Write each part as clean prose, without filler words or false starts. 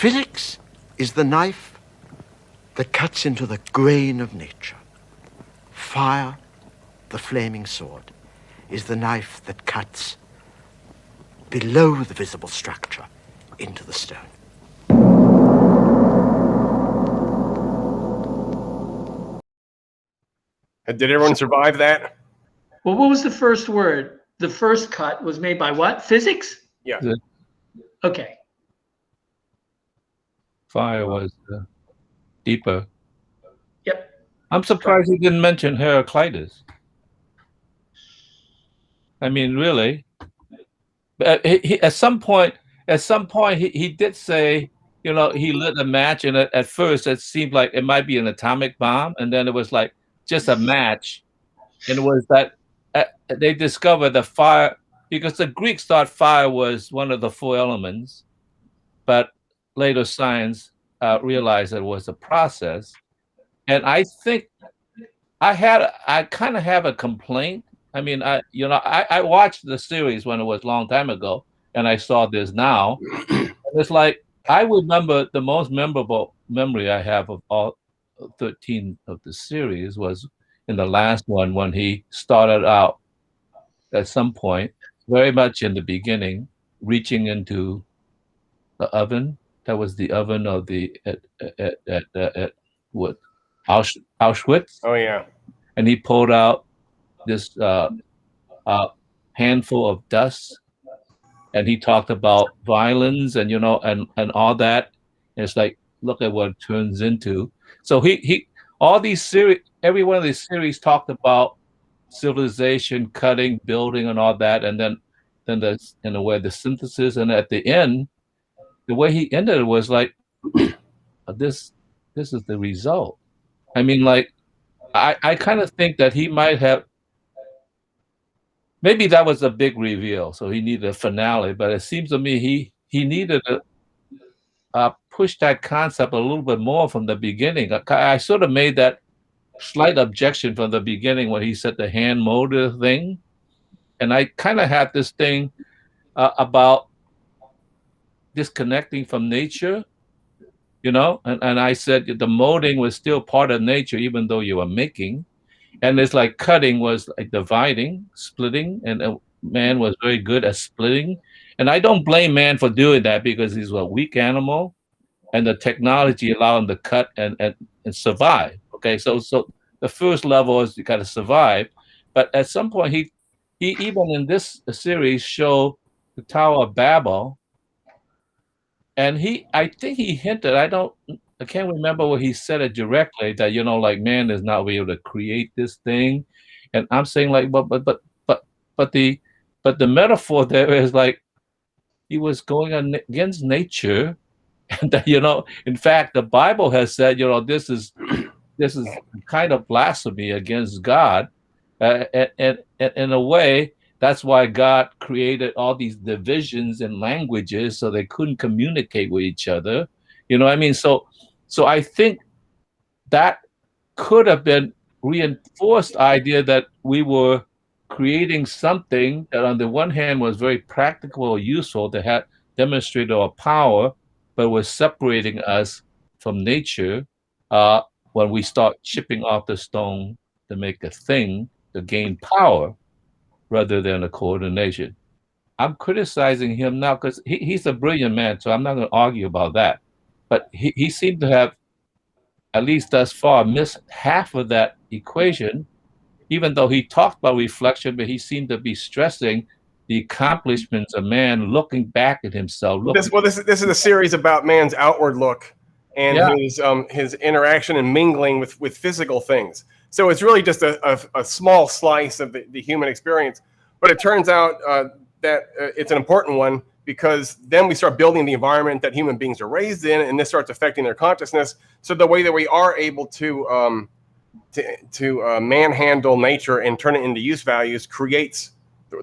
Physics is the knife that cuts into the grain of nature. Fire, the flaming sword, is the knife that cuts below the visible structure into the stone. Did everyone survive that? Well, what was the first word? The first cut was made by what? Physics? Yeah. Okay. Fire was deeper. Yep. I'm surprised he didn't mention Heraclitus. I mean, really. At some point, he did say, you know, he lit a match, and at first it seemed like it might be an atomic bomb, and then it was like just a match, and it was that they discovered the fire, because the Greeks thought fire was one of the four elements, but later science realized it was a process. And I think I kind of have a complaint. I mean, I watched the series when it was a long time ago, and I saw this now. And it's like, I remember the most memorable memory I have of all 13 of the series was in the last one, when he started out at some point, very much in the beginning, reaching into the oven. That was the oven of the at what, Auschwitz. Oh yeah. And he pulled out this handful of dust, and he talked about violence and, you know, and all that. And it's like, look at what it turns into. So he all these series, every one of these series talked about civilization, cutting, building, and all that, and then the, in a way, the synthesis, and at the end, the way he ended it was like, this is the result. I mean, like, I kind of think that he might have, maybe that was a big reveal, so he needed a finale, but it seems to me he needed to push that concept a little bit more from the beginning. I sort of made that slight objection from the beginning when he said the hand motor thing, and I kind of had this thing about disconnecting from nature, you know, and I said the molding was still part of nature, even though you were making. And it's like cutting was like dividing, splitting, and man was very good at splitting. And I don't blame man for doing that, because he's a weak animal, and the technology allowed him to cut and survive. Okay, so the first level is you got to survive, but at some point he even in this series showed the Tower of Babel, and I think he hinted, I can't remember what he said it directly, that, you know, like, man is not able to create this thing. And I'm saying, like, but the metaphor there is like he was going against nature, and that, you know, in fact, the Bible has said, you know, this is kind of blasphemy against God, and in a way, that's why God created all these divisions in languages, so they couldn't communicate with each other. You know what I mean? So I think that could have been reinforced idea that we were creating something that on the one hand was very practical or useful to have demonstrated our power, but was separating us from nature when we start chipping off the stone to make a thing to gain power rather than a coordination. I'm criticizing him now because he's a brilliant man, so I'm not going to argue about that. But he seemed to have, at least thus far, missed half of that equation, even though he talked about reflection, but he seemed to be stressing the accomplishments of man looking back at himself. This is a series about man's outward look and his interaction and mingling with physical things. So it's really just a small slice of the human experience. But it turns out that it's an important one, because then we start building the environment that human beings are raised in, and this starts affecting their consciousness. So the way that we are able to manhandle nature and turn it into use values creates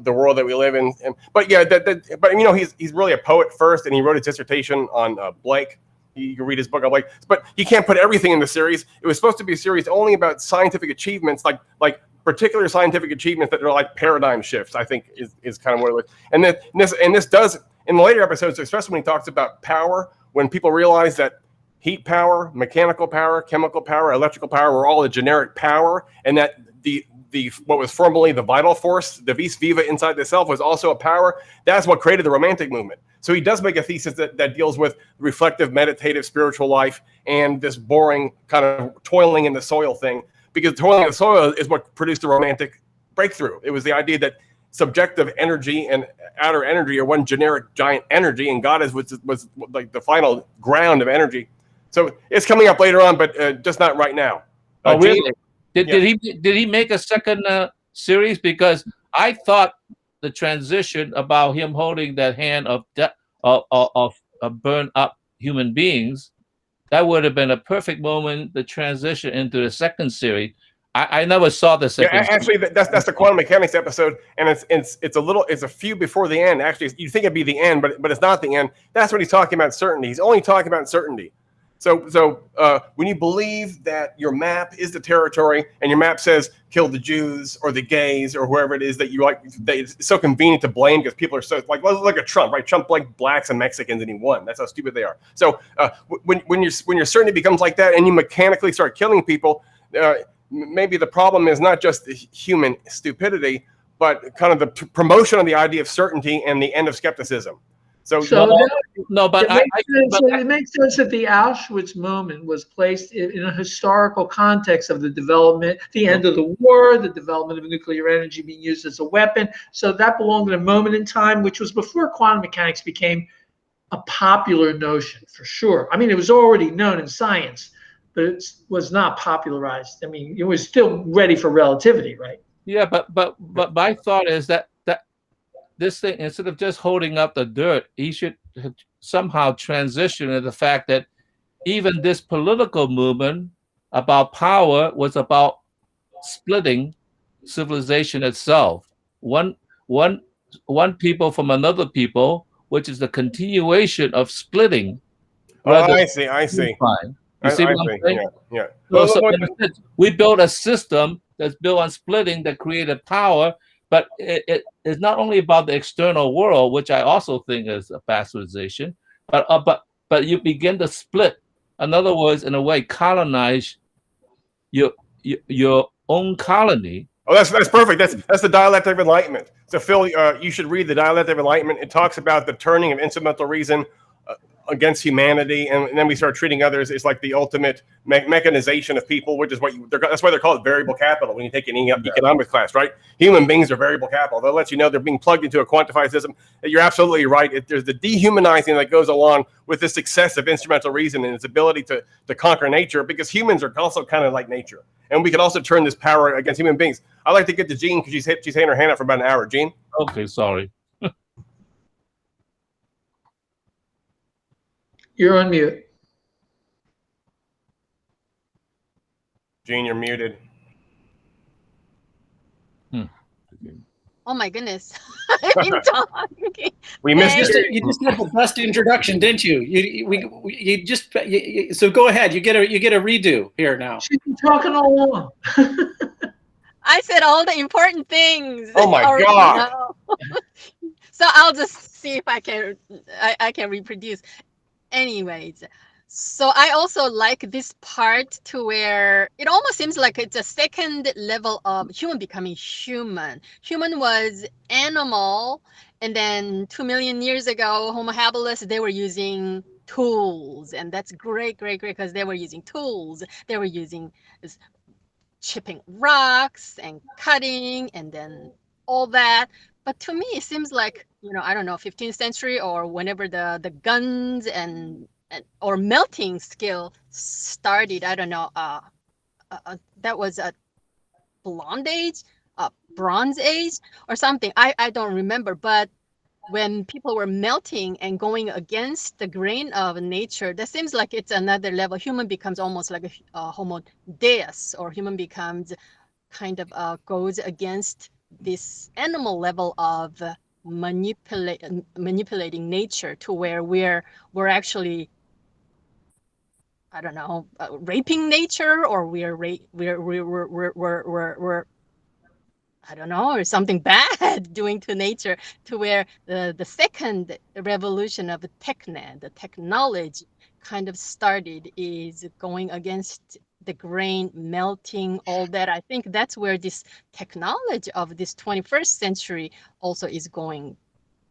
the world that we live in. But yeah, but you know, he's really a poet first, and he wrote his dissertation on Blake. You can read his book on Blake, but he can't put everything in the series. It was supposed to be a series only about scientific achievements, like particular scientific achievements that are like paradigm shifts, I think is kind of what it was. And this does, in the later episodes, especially when he talks about power, when people realized that heat power, mechanical power, chemical power, electrical power were all a generic power, and that the what was formerly the vital force, the vis viva inside the self, was also a power. That's what created the Romantic movement. So he does make a thesis that deals with reflective, meditative, spiritual life and this boring kind of toiling in the soil thing, because toiling in the soil is what produced the Romantic breakthrough. It was the idea that subjective energy and outer energy are one generic giant energy, and God was like the final ground of energy. So it's coming up later on, but just not right now. Oh, really? Gene, Did he make a second series? Because I thought the transition about him holding that hand of burn up human beings, that would have been a perfect moment to transition into the second series. I never saw the second. Yeah, actually, that's the quantum mechanics episode, and it's a few before the end. Actually, you think it'd be the end, but it's not the end. That's when he's talking about certainty. He's only talking about certainty. So when you believe that your map is the territory, and your map says kill the Jews or the gays or whoever it is that you like, that it's so convenient to blame because people are so like, let's look at Trump, right? Trump blamed blacks and Mexicans and he won. That's how stupid they are. So when your certainty becomes like that and you mechanically start killing people, maybe the problem is not just the human stupidity, but kind of the promotion of the idea of certainty and the end of skepticism. So it makes sense that the Auschwitz moment was placed in a historical context of the development, the end of the war, the development of nuclear energy being used as a weapon. So that belonged in a moment in time, which was before quantum mechanics became a popular notion, for sure. I mean, it was already known in science, but it was not popularized. I mean, it was still ready for relativity, right? Yeah, but my thought is that this thing, instead of just holding up the dirt, he should somehow transition to the fact that even this political movement about power was about splitting civilization itself. One people from another people, which is the continuation of splitting. I see. You see what I'm saying? Yeah. So we built a system that's built on splitting that created power. But it's not only about the external world, which I also think is a bastardization, but you begin to split. In other words, in a way, colonize your own colony. Oh, that's perfect. That's the dialectic of enlightenment. So Phil, you should read the dialectic of enlightenment. It talks about the turning of instrumental reason against humanity, and then we start treating others as like the ultimate mechanization of people, which is that's why they're called variable capital when you take an economics class, right? Human beings are variable capital. They'll let you know they're being plugged into a quantified system. You're absolutely right. There's the dehumanizing that goes along with the success of instrumental reason and its ability to conquer nature, because humans are also kind of like nature, and we can also turn this power against human beings. I'd like to get to Jean because she's had her hand up for about an hour. Jean? Okay, sorry. You're on mute. Jean, you're muted. Oh my goodness. I've been talking. We missed it. You just had the best introduction, didn't you? So go ahead. You get a redo here now. She's been talking all along. I said all the important things. Oh my God. So I'll just see if I can reproduce. Anyways, so I also like this part to where it almost seems like it's a second level of human becoming human. Human was animal, and then 2 million years ago, Homo habilis, they were using tools, and that's great, because they were using tools. They were using chipping rocks and cutting, and then all that. But to me, it seems like, I don't know, 15th century or whenever the guns and or melting skill started. I don't know. That was a Bronze Age or something. I don't remember. But when people were melting and going against the grain of nature, that seems like it's another level. Human becomes almost like a Homo Deus, or human becomes kind of goes against this animal level of manipulating nature to where we're actually, I don't know, raping nature, or we're I don't know, or something bad doing to nature, to where the second revolution of the technology kind of started, is going against the grain, melting, all that. I think that's where this technology of this 21st century also is going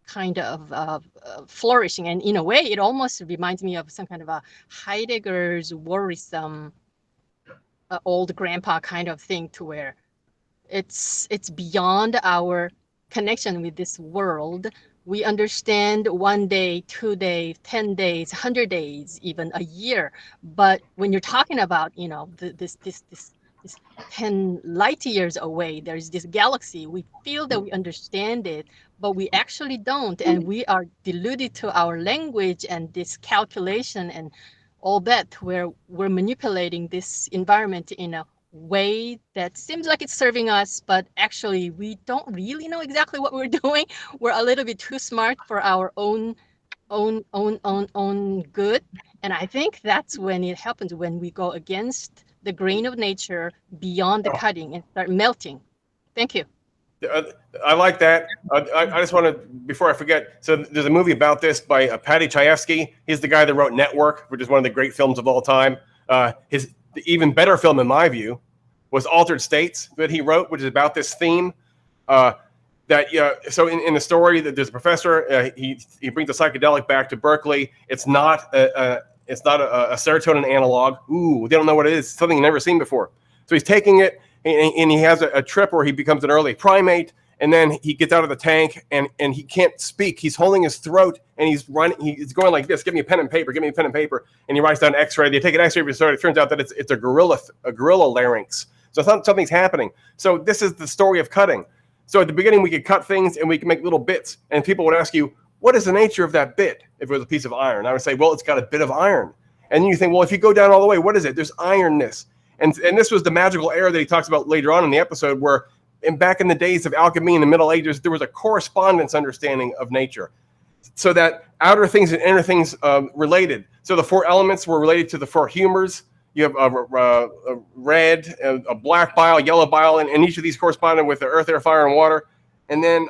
kind of flourishing. And in a way, it almost reminds me of some kind of a Heidegger's worrisome old grandpa kind of thing, to where it's beyond our connection with this world. We understand 1 day, 2 days, 10 days, 100 days, even a year. But when you're talking about, this 10 light years away, there's this galaxy. We feel that we understand it, but we actually don't. And we are deluded to our language and this calculation and all that, where we're manipulating this environment in a way that seems like it's serving us, but actually we don't really know exactly what we're doing. We're a little bit too smart for our own good. And I think that's when it happens, when we go against the grain of nature, beyond the cutting, and start melting. Thank you. I like that. I just want to, before I forget, so there's a movie about this by Paddy Chayefsky. He's the guy that wrote Network, which is one of the great films of all time. His even better film, in my view, was Altered States, that he wrote, which is about this theme. So in the story, that there's a professor. He brings a psychedelic back to Berkeley. It's not a serotonin analog. Ooh, they don't know what it is. Something you've never seen before. So he's taking it, and he has a trip where he becomes an early primate, and then he gets out of the tank, and he can't speak. He's holding his throat, and he's running. He's going like this: "Give me a pen and paper. Give me a pen and paper." And he writes down an X-ray. They take an X-ray of his throat. It turns out that it's a gorilla larynx. So something's happening. So this is the story of cutting. So at the beginning, we could cut things, and we can make little bits. And people would ask you, "What is the nature of that bit?" If it was a piece of iron, I would say, "Well, it's got a bit of iron." And then you think, "Well, if you go down all the way, what is it?" There's ironness. And this was the magical era that he talks about later on in the episode, where back in the days of alchemy in the Middle Ages, there was a correspondence understanding of nature, so that outer things and inner things related. So the four elements were related to the four humors. You have a red, a black bile, yellow bile, and each of these corresponded with the earth, air, fire, and water. And then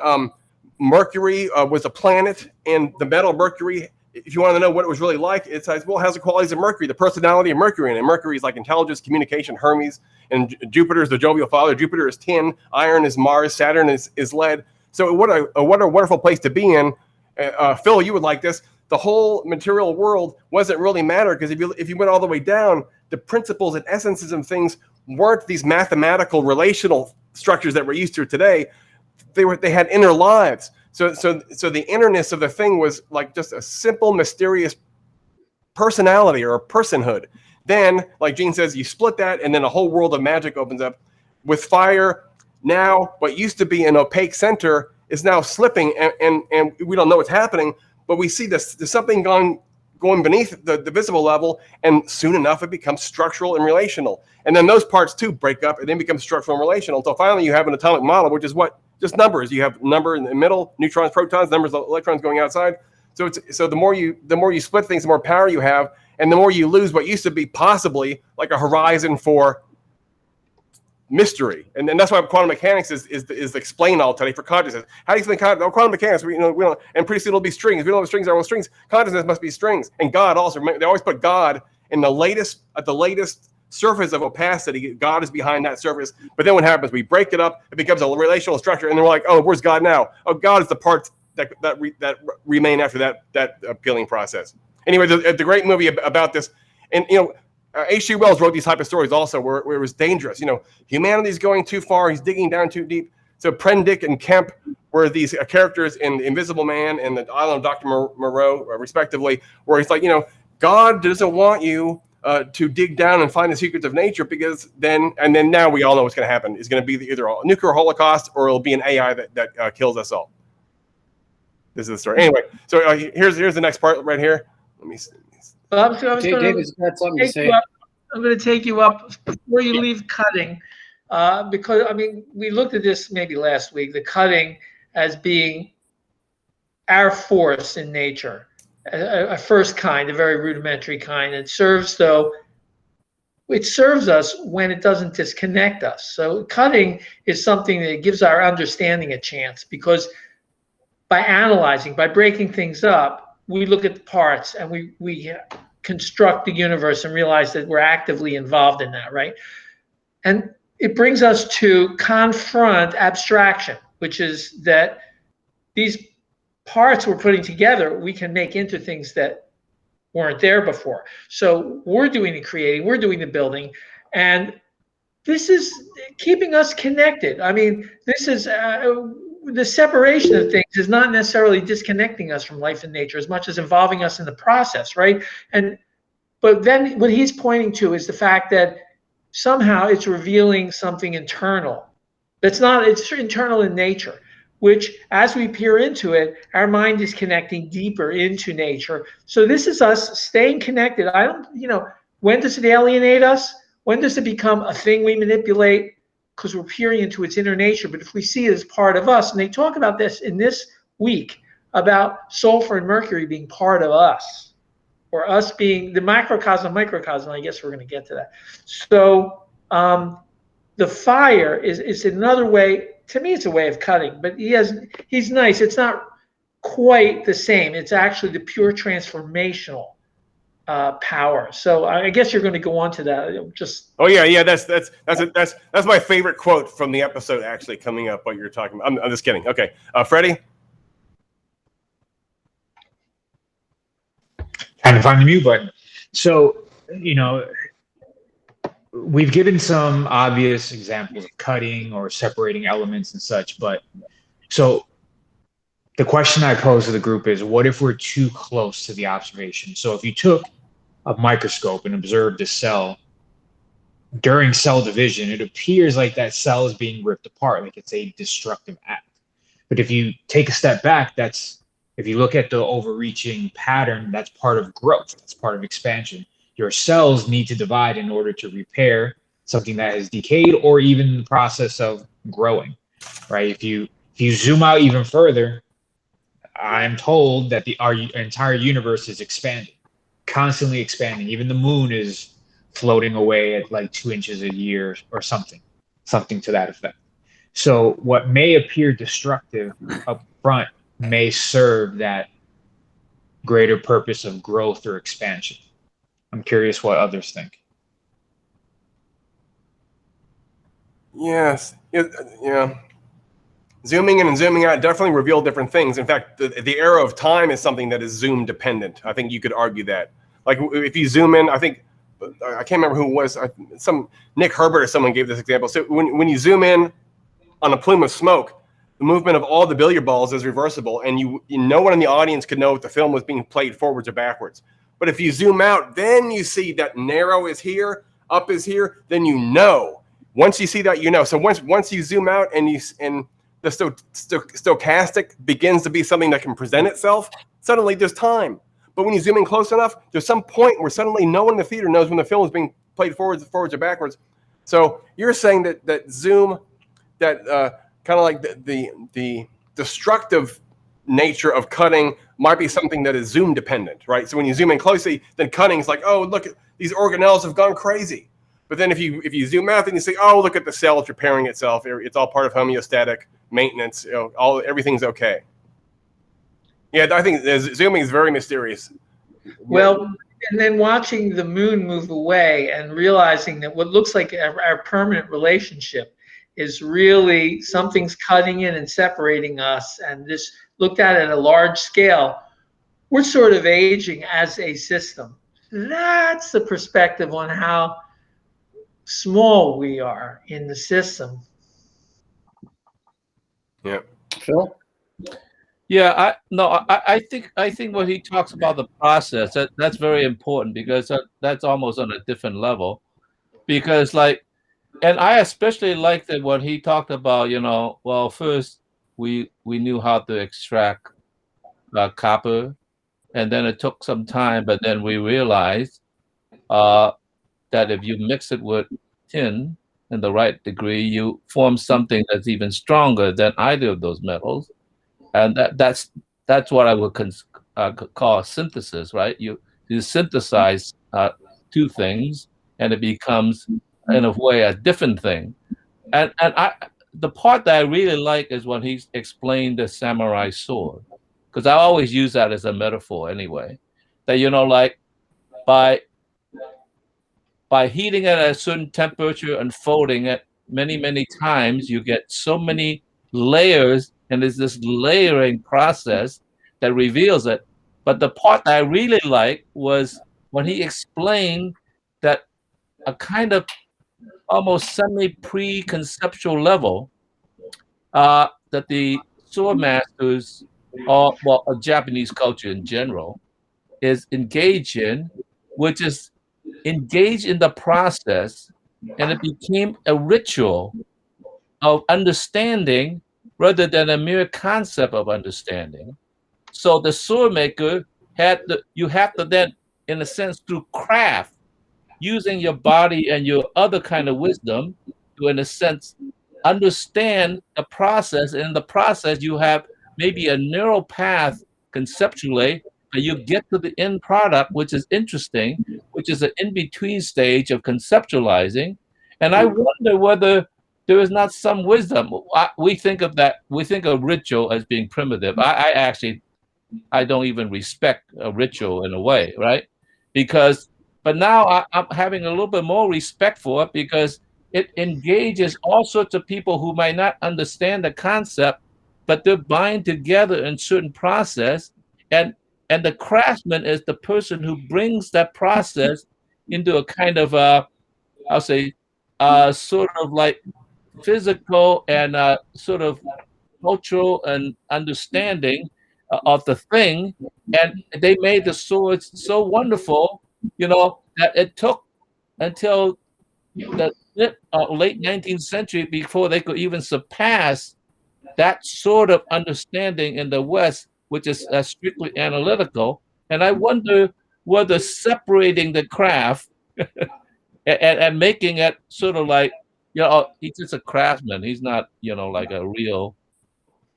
Mercury was a planet, and the metal Mercury, if you want to know what it was really like, it says, well, it has the qualities of Mercury, the personality of Mercury. And Mercury is like intelligence, communication, Hermes, and Jupiter is the jovial father. Jupiter is tin, iron is Mars, Saturn is lead. So what a wonderful place to be in. Phil, you would like this. The whole material world wasn't really matter, because if you went all the way down, the principles and essences of things weren't these mathematical relational structures that we're used to today. They had inner lives. So the innerness of the thing was like just a simple, mysterious personality or a personhood. Then, like Gene says, you split that, and then a whole world of magic opens up. With fire, now what used to be an opaque center is now slipping, and we don't know what's happening, but we see there's something going beneath the visible level, and soon enough it becomes structural and relational. And then those parts too break up and then become structural and relational, until finally you have an atomic model, which is what? Just numbers. You have number in the middle, neutrons, protons, numbers, electrons going outside. So the more you split things, the more power you have, and the more you lose what used to be possibly like a horizon for mystery. And that's why quantum mechanics is explain all today for consciousness. How do you explain consciousness? Quantum mechanics, we don't, and pretty soon it'll be strings. We don't know what strings are. Well, strings, consciousness must be strings. And God also, they always put God in the latest surface of opacity. God is behind that surface. But then what happens? We break it up. It becomes a relational structure, and they're like, "Oh, where's God now?" Oh, God is the parts that remain after that peeling process. Anyway, the great movie about this, and H.G. Wells wrote these type of stories also, where it was dangerous. Humanity's going too far. He's digging down too deep. So Prendick and Kemp were these characters in The Invisible Man and The Island of Dr. Moreau, respectively, where he's like, God doesn't want you to dig down and find the secrets of nature, because then now we all know what's going to happen. It's going to be either a nuclear holocaust or it'll be an AI that kills us all. This is the story. Anyway, so here's the next part right here. Let me see. Well, David's got something to say. I'm going to take you up before you leave cutting, because we looked at this maybe last week. The cutting as being our force in nature, a first kind, a very rudimentary kind. It serves, though, it serves us when it doesn't disconnect us. So cutting is something that gives our understanding a chance, because by analyzing, by breaking things up, we look at the parts and we construct the universe and realize that we're actively involved in that, right? And it brings us to confront abstraction, which is that these parts we're putting together, we can make into things that weren't there before. So we're doing the creating, we're doing the building, and this is keeping us connected. I mean, this is the separation of things is not necessarily disconnecting us from life and nature as much as involving us in the process, right? But then what he's pointing to is the fact that somehow it's revealing something internal. It's internal in nature, which as we peer into it, our mind is connecting deeper into nature. So this is us staying connected. When does it alienate us? When does it become a thing we manipulate? Because we're peering into its inner nature. But if we see it as part of us, and they talk about this in this week, about sulfur and mercury being part of us, or us being the macrocosm, microcosm, I guess we're going to get to that. So the fire is another way. To me, it's a way of cutting, but he's nice. It's not quite the same. It's actually the pure transformational power. So I guess you're going to go on to that. Yeah. That's my favorite quote from the episode. Actually, coming up, what you're talking about. I'm just kidding. Okay, Freddie. Trying to find the mute button. So we've given some obvious examples of cutting or separating elements and such, but so the question I pose to the group is, what if we're too close to the observation? So if you took a microscope and observed a cell during cell division, it appears like that cell is being ripped apart, like it's a destructive act. But if you take a step back, if you look at the overreaching pattern, that's part of growth, that's part of expansion. Your cells need to divide in order to repair something that has decayed or even the process of growing, right? If you zoom out even further, I'm told that our entire universe is expanding, constantly expanding. Even the moon is floating away at like 2 inches a year or something to that effect. So what may appear destructive up front may serve that greater purpose of growth or expansion. I'm curious what others think. Yes. Yeah. Zooming in and zooming out definitely reveal different things. In fact, the arrow of time is something that is zoom dependent. I think you could argue that. Like if you zoom in, I can't remember who it was. Some Nick Herbert or someone gave this example. So when you zoom in on a plume of smoke, the movement of all the billiard balls is reversible, and no one in the audience could know if the film was being played forwards or backwards. But if you zoom out, then you see that narrow is here, up is here. Then you know. Once you see that, you know. So once you zoom out and the stochastic begins to be something that can present itself, suddenly there's time. But when you zoom in close enough, there's some point where suddenly no one in the theater knows when the film is being played forwards or backwards. So you're saying that zoom, that kind of like the destructive nature of cutting might be something that is zoom dependent, right? So when you zoom in closely, then cutting's like, oh, look, these organelles have gone crazy. But then if you zoom out, then you say, oh, look at the cell, it's repairing itself. It's all part of homeostatic maintenance. Everything's okay. Yeah, I think zooming is very mysterious. Well, and then watching the moon move away and realizing that what looks like our permanent relationship is really something's cutting in and separating us, and this looked at a large scale, we're sort of aging as a system. That's the perspective on how small we are in the system. Yeah. Phil? Yeah, I think when he talks about the process, that's very important, because that's almost on a different level. Because and I especially liked it when he talked about, well, first we knew how to extract copper, and then it took some time, but then we realized that if you mix it with tin in the right degree, you form something that's even stronger than either of those metals. And that's what I would call synthesis, right? You synthesize two things, and it becomes, in a way, a different thing. And the part that I really like is when he explained the samurai sword, because I always use that as a metaphor anyway. That, you know, like by heating it at a certain temperature and folding it many times, you get so many layers, and there's this layering process that reveals it. But the part that I really like was when he explained that a kind of almost semi-pre-conceptual level that the sword masters, or well, a Japanese culture in general, is engaged in, which is engaged in the process, and it became a ritual of understanding rather than a mere concept of understanding. So the sword maker you have to then, in a sense, through craft, using your body and your other kind of wisdom to, in a sense, understand the process. And in the process, you have maybe a narrow path conceptually, and you get to the end product, which is interesting, which is an in-between stage of conceptualizing. And I wonder whether there is not some wisdom. We think of ritual as being primitive. I don't even respect a ritual in a way, right? But now I'm having a little bit more respect for it, because it engages all sorts of people who might not understand the concept, but they're bind together in certain process. And the craftsman is the person who brings that process into a kind of, I'll say, sort of like physical and sort of cultural and understanding of the thing. And they made the swords so wonderful, you know, that it took until the late 19th century before they could even surpass that sort of understanding in the West, which is strictly analytical. And I wonder whether separating the craft and making it sort of like, you know, he's just a craftsman. He's not, you know, like a real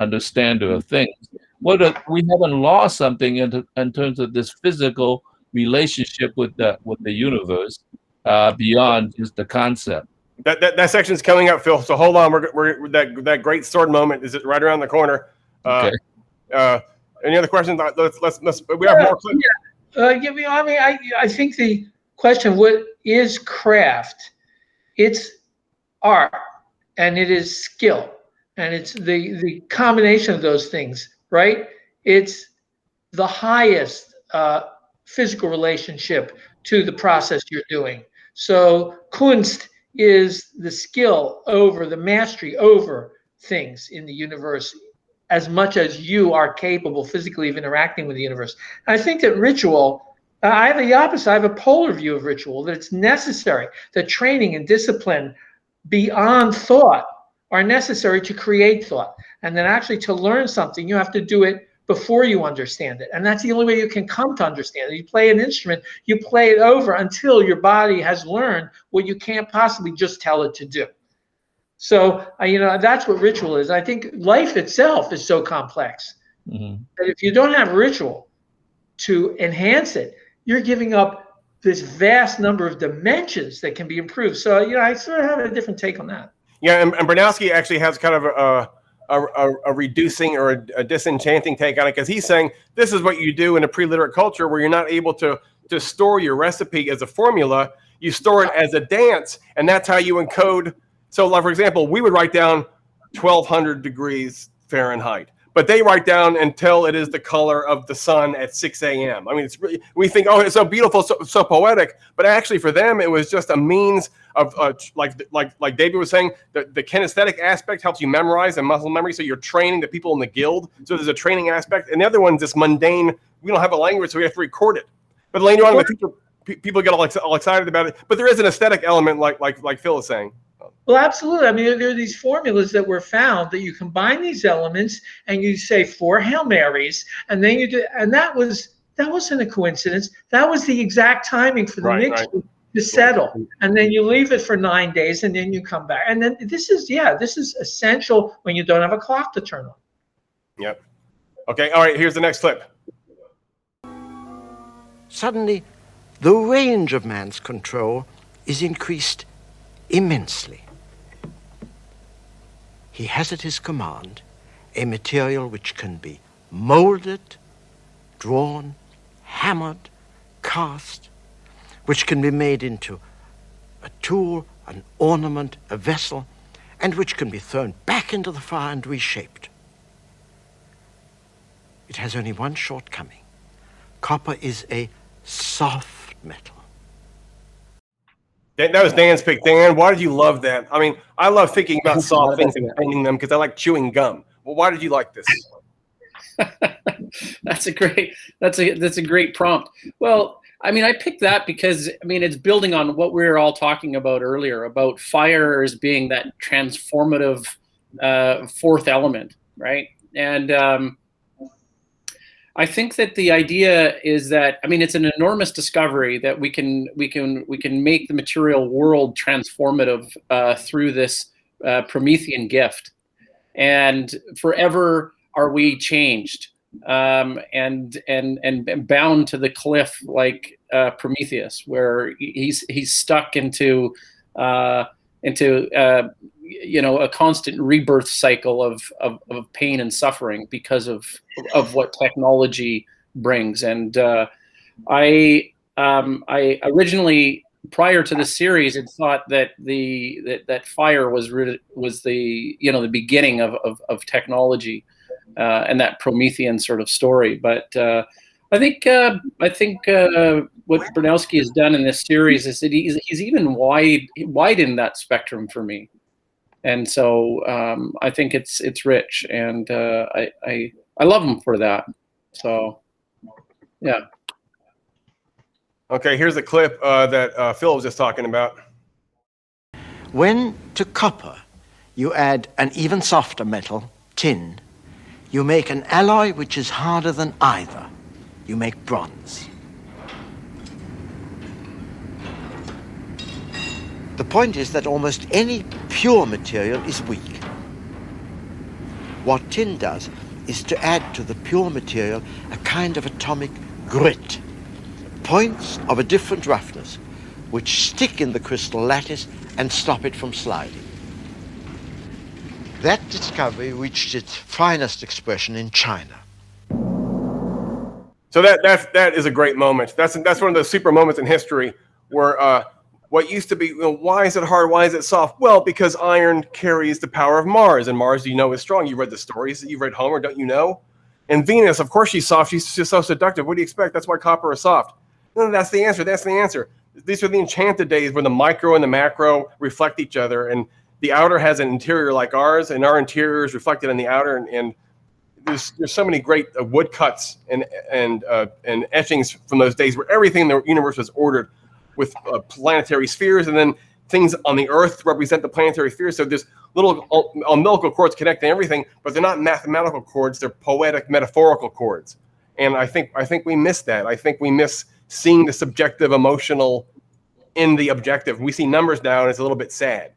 understander of things. Whether we haven't lost something in terms of this physical relationship with the universe beyond just the concept. That section is coming up, Phil. So hold on. We're that great sword moment is right around the corner. Okay. Any other questions? Let's we have more clips. I think the question, what is craft? It's art, and it is skill, and it's the combination of those things, right? It's the highest physical relationship to the process you're doing. So Kunst is the skill over, the mastery over things in the universe, as much as you are capable physically of interacting with the universe. And I think that ritual, I have the opposite. I have a polar view of ritual, that it's necessary, that training and discipline beyond thought are necessary to create thought. And then actually to learn something, you have to do it before you understand it. And that's the only way you can come to understand it. You play an instrument, you play it over until your body has learned what you can't possibly just tell it to do. So, that's what ritual is. I think life itself is so complex that if you don't have ritual to enhance it, you're giving up this vast number of dimensions that can be improved. So, I sort of have a different take on that. Yeah, and Bronowski actually has kind of a reducing or a disenchanting take on it, because he's saying this is what you do in a pre-literate culture where you're not able to store your recipe as a formula. You store it as a dance, and that's how you encode. So, like, for example, we would write down 1200 degrees Fahrenheit, but they write down until it is the color of the sun at 6 a.m. I mean, it's really, we think, oh, it's so beautiful, so poetic, but actually for them, it was just a means of, like David was saying, the kinesthetic aspect helps you memorize and muscle memory, so you're training the people in the guild. So there's a training aspect, and the other one's this mundane. We don't have a language, so we have to record it. But later on, people get all excited about it. But there is an aesthetic element, like Phil is saying. Well, absolutely. I mean, there are these formulas that were found that you combine these elements and you say 4 Hail Marys, and then you do, and that wasn't a coincidence. That was the exact timing for the mixture to settle, and then you leave it for 9 days, and then you come back. And then this is essential when you don't have a clock to turn on. Yep. Okay. All right. Here's the next clip. Suddenly, the range of man's control is increased immensely. He has at his command a material which can be molded, drawn, hammered, cast, which can be made into a tool, an ornament, a vessel, and which can be thrown back into the fire and reshaped. It has only one shortcoming. Copper is a soft metal. That was Dan's pick. Dan, why did you love that? I mean, I love thinking about soft things and bending them because I like chewing gum. Well, why did you like this? That's a great prompt. Well, I mean, I picked that because, I mean, it's building on what we were all talking about earlier about fire as being that transformative fourth element, right? And I think that the idea is that, I mean, it's an enormous discovery that we can make the material world transformative through this Promethean gift, and forever are we changed and bound to the cliff like Prometheus, where he's stuck into you know, a constant rebirth cycle of pain and suffering because of what technology brings. And I originally, prior to the series, had thought that that fire was the, you know, the beginning of technology and that Promethean sort of story. But I think what Bronowski has done in this series is that he's even widened that spectrum for me. And so I think it's rich, and I love him for that. So, yeah. Okay, here's a clip that Phil was just talking about. When to copper you add an even softer metal, tin, you make an alloy which is harder than either. You make bronze. The point is that almost any pure material is weak. What tin does is to add to the pure material a kind of atomic grit, points of a different roughness, which stick in the crystal lattice and stop it from sliding. That discovery reached its finest expression in China. So that is a great moment. That's one of those super moments in history where what used to be, you know, why is it hard? Why is it soft? Well, because iron carries the power of Mars, and Mars, you know, is strong. You read the stories. You read Homer, don't you know? And Venus, of course, she's soft. She's just so seductive. What do you expect? That's why copper is soft. No, that's the answer. That's the answer. These are the enchanted days where the micro and the macro reflect each other, and the outer has an interior like ours, and our interior is reflected in the outer. And there's so many great woodcuts and etchings from those days where everything in the universe was ordered with planetary spheres, and then things on the Earth represent the planetary spheres. So there's little umbilical cords connecting everything, but they're not mathematical cords. They're poetic, metaphorical cords. And I think we miss that. I think we miss seeing the subjective, emotional in the objective. We see numbers now, and it's a little bit sad.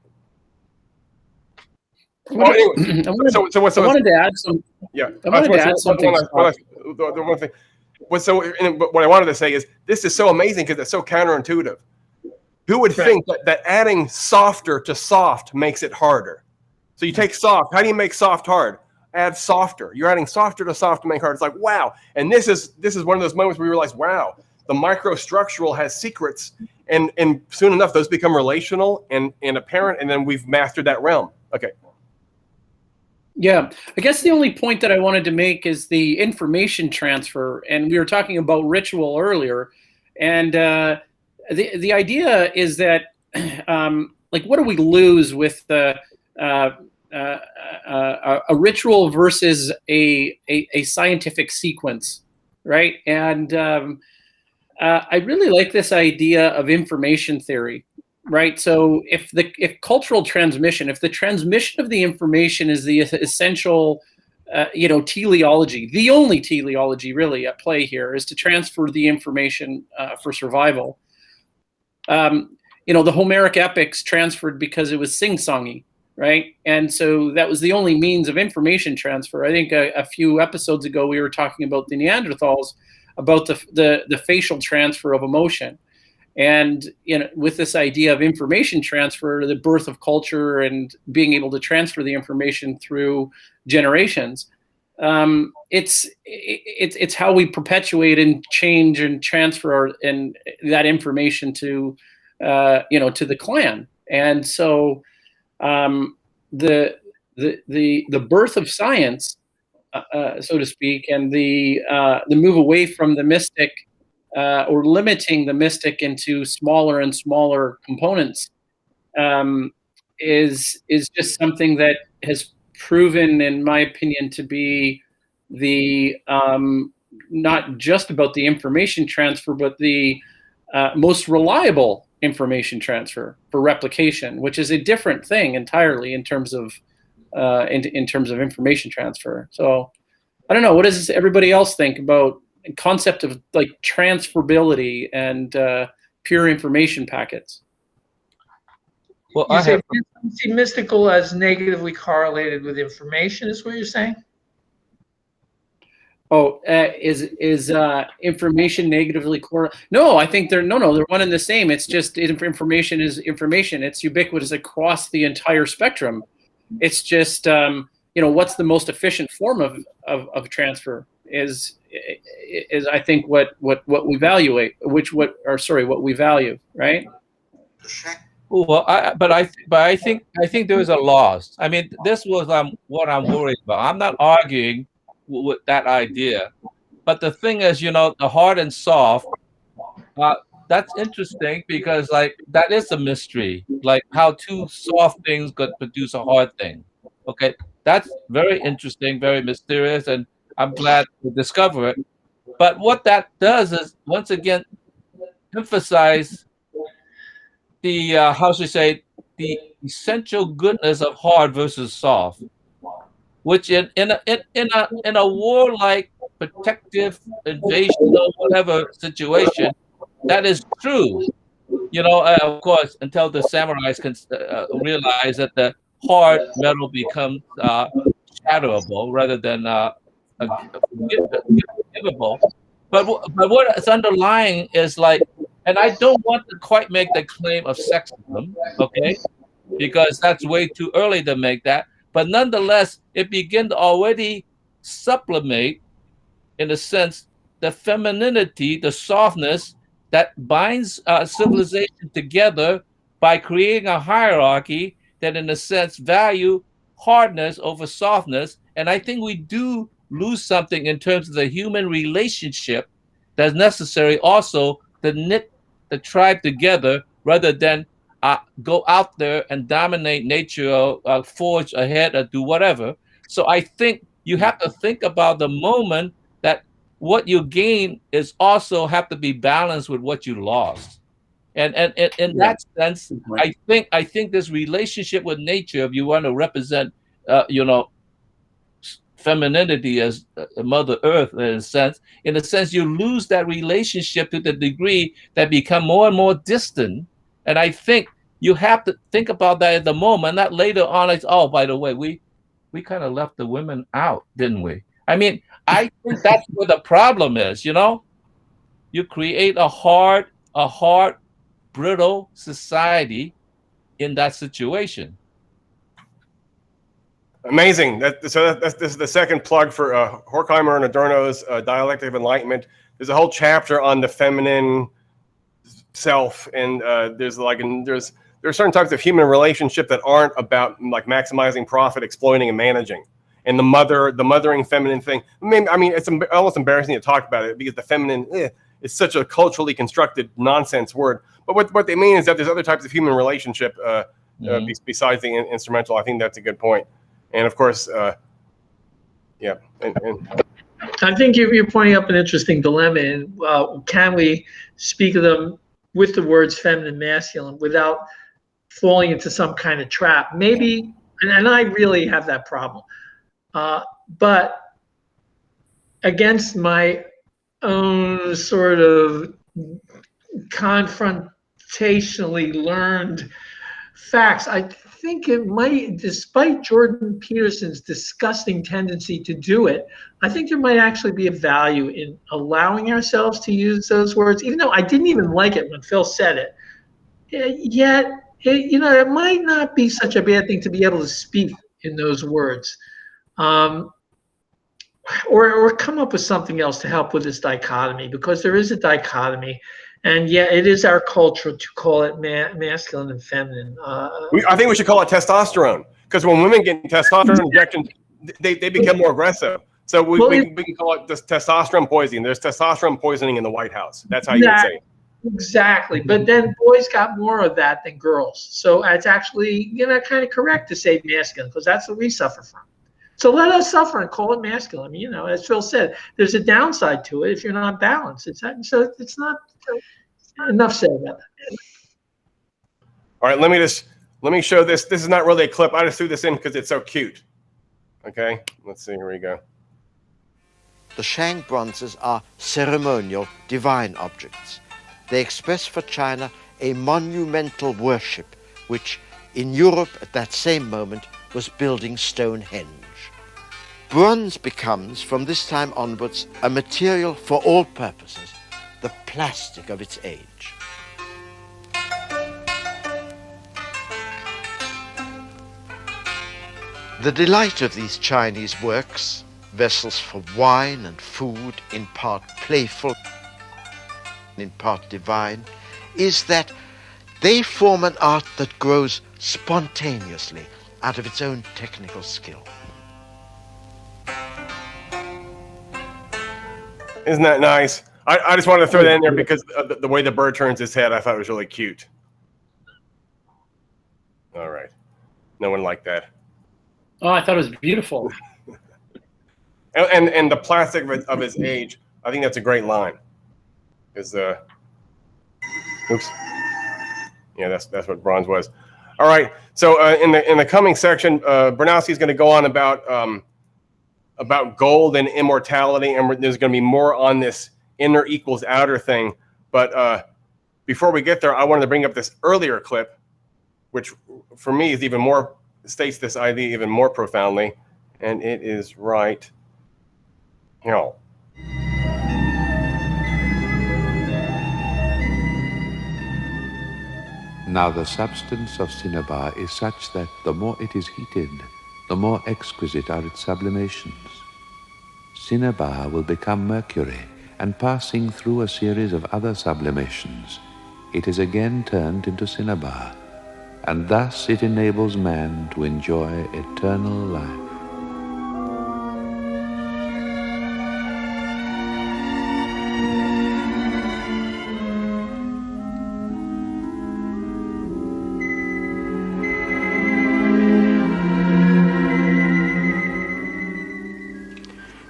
Well, anyway, I wanted to add some. Yeah, I wanted to add something. The one thing. What I wanted to say is this is so amazing because it's so counterintuitive. Who would think that adding softer to soft makes it harder? So you take soft. How do you make soft hard? Add softer. You're adding softer to soft to make hard. It's like, wow. And this is one of those moments where you realize, wow, the microstructural has secrets, and soon enough those become relational and apparent, and then we've mastered that realm. Okay. Yeah, I guess the only point that I wanted to make is the information transfer, and we were talking about ritual earlier, and the idea is that like, what do we lose with a ritual versus a scientific sequence, right? And I really like this idea of information theory. Right. So if cultural transmission, if the transmission of the information is the essential, teleology, the only teleology really at play here is to transfer the information for survival. The Homeric epics transferred because it was sing-songy, right? And so that was the only means of information transfer. I think a few episodes ago we were talking about the Neanderthals, about the facial transfer of emotion. And with this idea of information transfer, the birth of culture, and being able to transfer the information through generations, it's how we perpetuate and change and transfer and that information to to the clan. And so the birth of science, so to speak, and the move away from the mystic, or limiting the mystic into smaller and smaller components, is just something that has proven, in my opinion, to be the not just about the information transfer, but the most reliable information transfer for replication, which is a different thing entirely in terms of in terms of information transfer. So I don't know, what does everybody else think about the concept of like transferability and pure information packets? Well, you see mystical as negatively correlated with information, is what you're saying? Oh, is information negatively correlated? No, I think they're one and the same. It's just information is information. It's ubiquitous across the entire spectrum. It's just what's the most efficient form of transfer is I think what we evaluate, what we value, right? Well, I think there is a loss. I mean, this was what I'm worried about. I'm not arguing with that idea, but the thing is, the hard and soft. That's interesting because that is a mystery, like how two soft things could produce a hard thing. Okay, that's very interesting, very mysterious, and I'm glad to discover it. But what that does is once again emphasize the how should I say, the essential goodness of hard versus soft, which in a warlike, protective, invasion or whatever situation, that is true. Of course, until the samurais can realize that the hard metal becomes shatterable rather than forgivable. But what is underlying is and I don't want to quite make the claim of sexism, okay, because that's way too early to make that. But nonetheless, it begins to already sublimate, in a sense, the femininity, the softness that binds civilization together by creating a hierarchy that, in a sense, value hardness over softness. And I think we do lose something in terms of the human relationship that's necessary also to knit the tribe together rather than go out there and dominate nature or forge ahead or do whatever. So I think you have to think about the moment that what you gain is also have to be balanced with what you lost. And in that sense, I think this relationship with nature, if you want to represent, femininity as Mother Earth, in a sense, you lose that relationship to the degree that become more and more distant. And I think you have to think about that at the moment, not later on. It's, oh, by the way, we kind of left the women out, didn't we? I mean, I think that's where the problem is. You create a hard, brittle society in that situation. Amazing. This is the second plug for Horkheimer and Adorno's Dialectic of Enlightenment. There's a whole chapter on the feminine self, and there are certain types of human relationship that aren't about maximizing profit, exploiting, and managing. And the mothering feminine thing. I mean, it's almost embarrassing to talk about it because the feminine is such a culturally constructed nonsense word. But what they mean is that there's other types of human relationship besides the instrumental. I think that's a good point. And of course, I think you're pointing up an interesting dilemma. And can we speak of them with the words feminine, masculine, without falling into some kind of trap? Maybe, and I really have that problem. But against my own sort of confrontationally learned facts. I think it might, despite Jordan Peterson's disgusting tendency to do it, I think there might actually be a value in allowing ourselves to use those words, even though I didn't even like it when Phil said it. Yet, it might not be such a bad thing to be able to speak in those words. Or come up with something else to help with this dichotomy, because there is a dichotomy. And yeah, it is our culture to call it masculine and feminine. I think we should call it testosterone, because when women get testosterone injections, they become more aggressive. So we can call it just testosterone poisoning. There's testosterone poisoning in the White House. That's how you would say it. Exactly. But then boys got more of that than girls. So it's actually kind of correct to say masculine, because that's what we suffer from. So let us suffer and call it masculine. As Phil said, there's a downside to it if you're not balanced. It's not enough said about that. All right, let me show this. This is not really a clip. I just threw this in because it's so cute. Okay, let's see. Here we go. The Shang bronzes are ceremonial, divine objects. They express for China a monumental worship, which in Europe at that same moment was building Stonehenge. Bronze becomes, from this time onwards, a material for all purposes, the plastic of its age. The delight of these Chinese works, vessels for wine and food, in part playful, in part divine, is that they form an art that grows spontaneously out of its own technical skill. Isn't that nice? I just wanted to throw that in there because of the way the bird turns his head. I thought it was really cute. All right. No one liked that. Oh, I thought it was beautiful. And the plastic of his age, I think that's a great line. Is oops. Yeah, that's what bronze was. All right. So in the coming section, Bronowski is going to go on about gold and immortality, and there's going to be more on this inner equals outer thing. But before we get there, I wanted to bring up this earlier clip, which for me is even more, states this idea even more profoundly, and it is right here. Now the substance of cinnabar is such that the more it is heated, the more exquisite are its sublimations. Cinnabar will become mercury, and passing through a series of other sublimations, it is again turned into cinnabar, and thus it enables man to enjoy eternal life.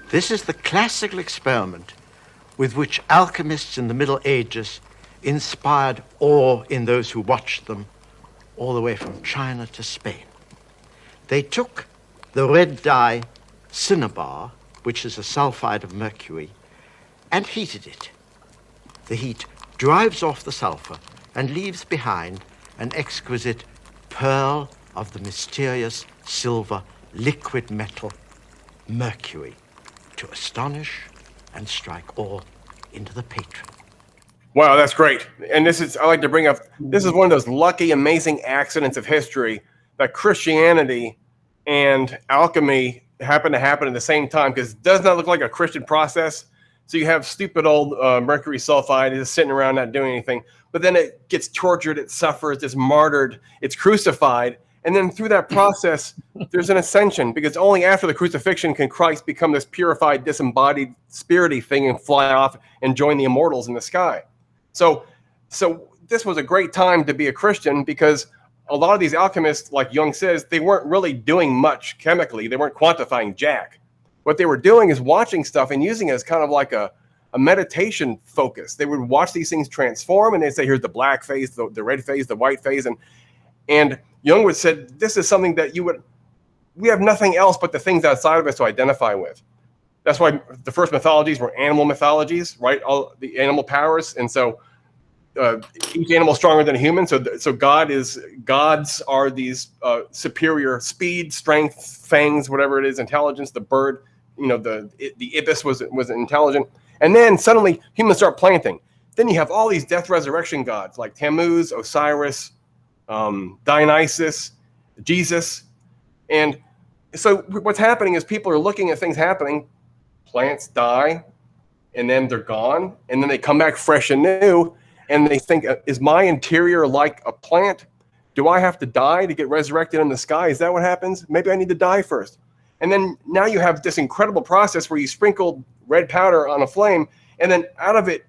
This is the classical experiment with which alchemists in the Middle Ages inspired awe in those who watched them all the way from China to Spain. They took the red dye cinnabar, which is a sulfide of mercury, and heated it. The heat drives off the sulfur and leaves behind an exquisite pearl of the mysterious silver liquid metal mercury, to astonish and strike awe into the patron. Wow, that's great. And I like to bring up, this is one of those lucky, amazing accidents of history that Christianity and alchemy happen to happen at the same time, because it does not look like a Christian process. So you have stupid old mercury sulfide just sitting around not doing anything, but then it gets tortured, it suffers, it's martyred, it's crucified. And then through that process, there's an ascension, because only after the crucifixion can Christ become this purified, disembodied, spirity thing and fly off and join the immortals in the sky. So this was a great time to be a Christian, because a lot of these alchemists, like Jung says, they weren't really doing much chemically. They weren't quantifying jack. What they were doing is watching stuff and using it as kind of like a meditation focus. They would watch these things transform, and they'd say, here's the black phase, the red phase, the white phase. And Jung would say, this is something that we have nothing else but the things outside of us to identify with. That's why the first mythologies were animal mythologies, right? All the animal powers. And so each animal stronger than a human. So gods are these superior speed, strength, fangs, whatever it is, intelligence. The bird, the ibis was intelligent, and then suddenly humans start planting. Then you have all these death resurrection gods like Tammuz, Osiris, Dionysus, Jesus, and so what's happening is people are looking at things happening. Plants die, and then they're gone, and then they come back fresh and new. And they think, is my interior like a plant? Do I have to die to get resurrected in the sky? Is that what happens? Maybe I need to die first. And then now you have this incredible process where you sprinkle red powder on a flame, and then out of it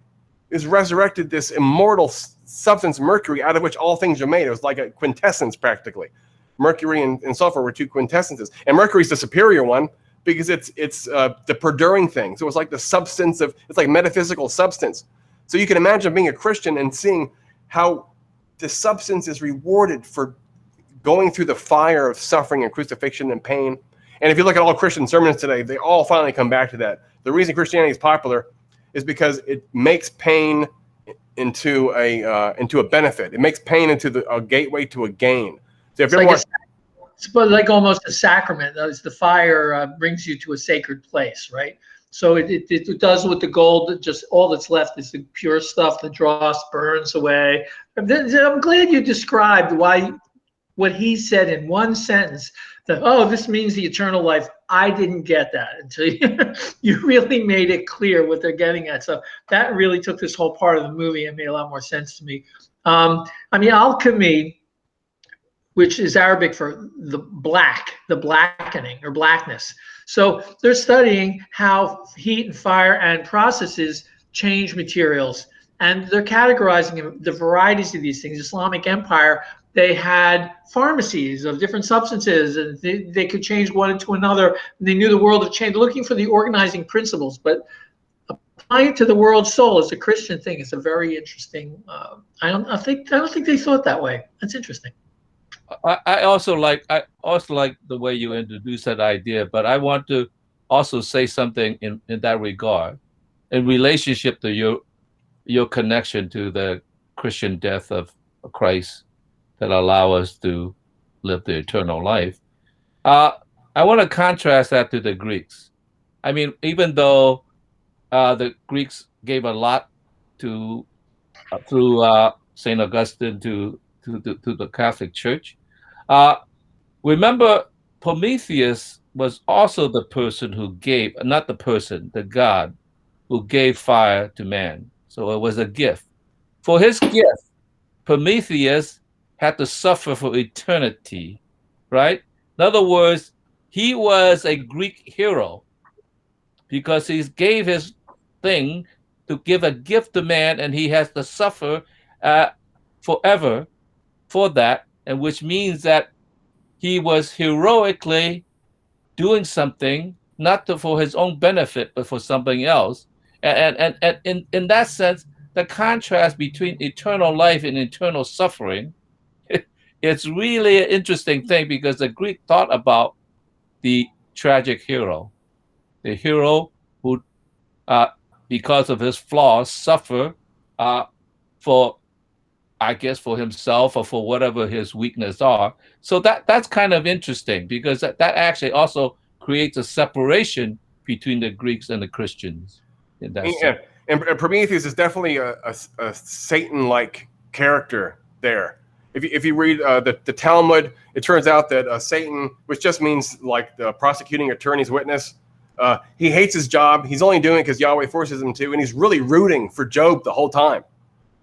is resurrected this immortal substance, mercury, out of which all things are made. It was like a quintessence practically. Mercury and sulfur were two quintessences. And mercury is the superior one because it's the perduring thing. So it's like the substance it's like metaphysical substance. So you can imagine being a Christian and seeing how the substance is rewarded for going through the fire of suffering and crucifixion and pain. And if you look at all Christian sermons today, they all finally come back to that. The reason Christianity is popular is because it makes pain into a benefit. It makes pain into a gateway to a gain. So if you it's like almost a sacrament. The fire brings you to a sacred place, right? So it does with the gold. Just all that's left is the pure stuff. The dross burns away. I'm glad you described what he said in one sentence. That this means the eternal life. I didn't get that until you really made it clear what they're getting at. So that really took this whole part of the movie and made a lot more sense to me. Alchemy, which is Arabic for the blackening or blackness. So they're studying how heat and fire and processes change materials. And they're categorizing the varieties of these things. Islamic Empire, they had pharmacies of different substances, and they could change one into another. And they knew the world had changed, looking for the organizing principles. But applying it to the world soul as a Christian thing is a very interesting. I don't think they thought that way. That's interesting. I also like the way you introduced that idea, but I want to also say something in that regard, in relationship to your connection to the Christian death of Christ that allow us to live the eternal life. I want to contrast that to the Greeks. I mean, even though the Greeks gave a lot to through St. Augustine to the Catholic Church. Remember, Prometheus was also the person who gave, not the person, the God who gave fire to man. So it was a gift. For his gift, Prometheus had to suffer for eternity, right? In other words, he was a Greek hero because he gave his thing to give a gift to man, and he has to suffer forever for that, and which means that he was heroically doing something, not for his own benefit, but for something else. And in that sense, the contrast between eternal life and eternal suffering, it's really an interesting thing, because the Greek thought about the tragic hero, the hero who, because of his flaws, suffer for, I guess, for himself or for whatever his weaknesses are. So that's kind of interesting, because that actually also creates a separation between the Greeks and the Christians. In that sense. And Prometheus is definitely a Satan-like character there. If you read the Talmud, it turns out that Satan, which just means like the prosecuting attorney's witness, he hates his job. He's only doing it because Yahweh forces him to, and he's really rooting for Job the whole time.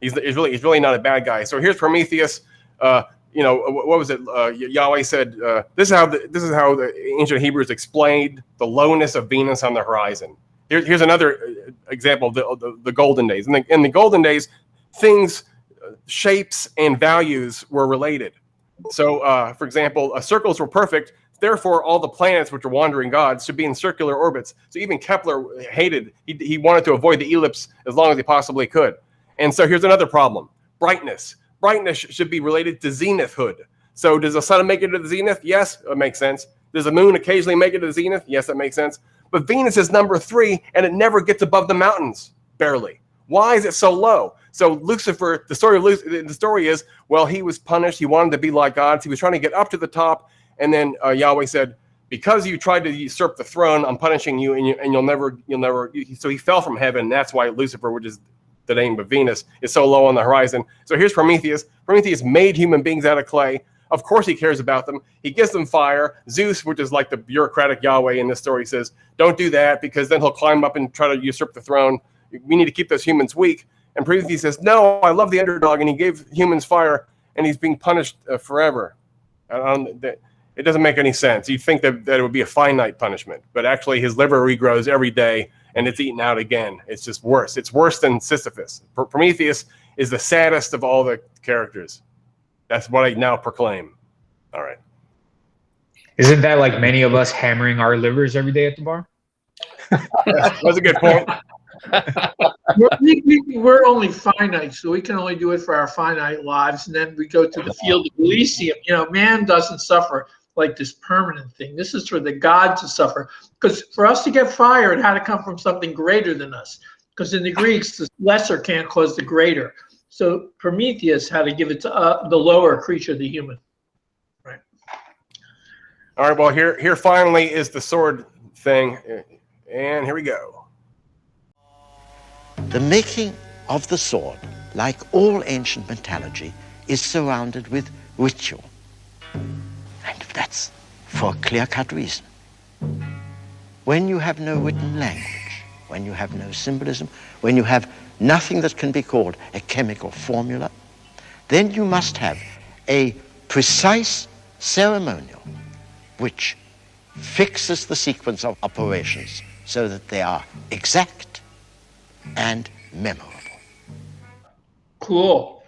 He's really not a bad guy. So here's Prometheus. What was it? Yahweh said, "This is how the ancient Hebrews explained the lowness of Venus on the horizon." Here's another example of the golden days. In the golden days, things, shapes, and values were related. So, for example, circles were perfect. Therefore, all the planets, which are wandering gods, should be in circular orbits. So even Kepler hated, he wanted to avoid the ellipse as long as he possibly could. And so here's another problem: brightness. Brightness should be related to zenithhood. So does the sun make it to the zenith? Yes, it makes sense. Does the moon occasionally make it to the zenith? Yes, that makes sense. But Venus is number 3, and it never gets above the mountains, barely. Why is it so low? So Lucifer, the story is, well, he was punished. He wanted to be like God. So he was trying to get up to the top. And then Yahweh said, because you tried to usurp the throne, I'm punishing you, and you'll never. So he fell from heaven. And that's why Lucifer, which is the name of Venus, is so low on the horizon. So here's Prometheus. Prometheus made human beings out of clay. Of course he cares about them. He gives them fire. Zeus, which is like the bureaucratic Yahweh in this story, says, don't do that, because then he'll climb up and try to usurp the throne. We need to keep those humans weak. And Prometheus says, no, I love the underdog, and he gave humans fire, and he's being punished forever. It doesn't make any sense. You'd think that it would be a finite punishment, but actually his liver regrows every day, and it's eaten out again. It's just worse. It's worse than Sisyphus. Prometheus is the saddest of all the characters. That's what I now proclaim. All right. Isn't that like many of us hammering our livers every day at the bar? That's a good point. We're only finite, so we can only do it for our finite lives, and then we go to the field of Elysium. Man doesn't suffer like this permanent thing. This is for the gods to suffer, because for us to get fire, it had to come from something greater than us, because in the Greeks, the lesser can't cause the greater. So Prometheus had to give it to the lower creature, the human. Right. All right, well, here finally is the sword thing, and here we go. The making of the sword, like all ancient mythology, is surrounded with ritual. And that's for a clear-cut reason. When you have no written language, when you have no symbolism, when you have nothing that can be called a chemical formula, then you must have a precise ceremonial which fixes the sequence of operations so that they are exact and memorable. Cool.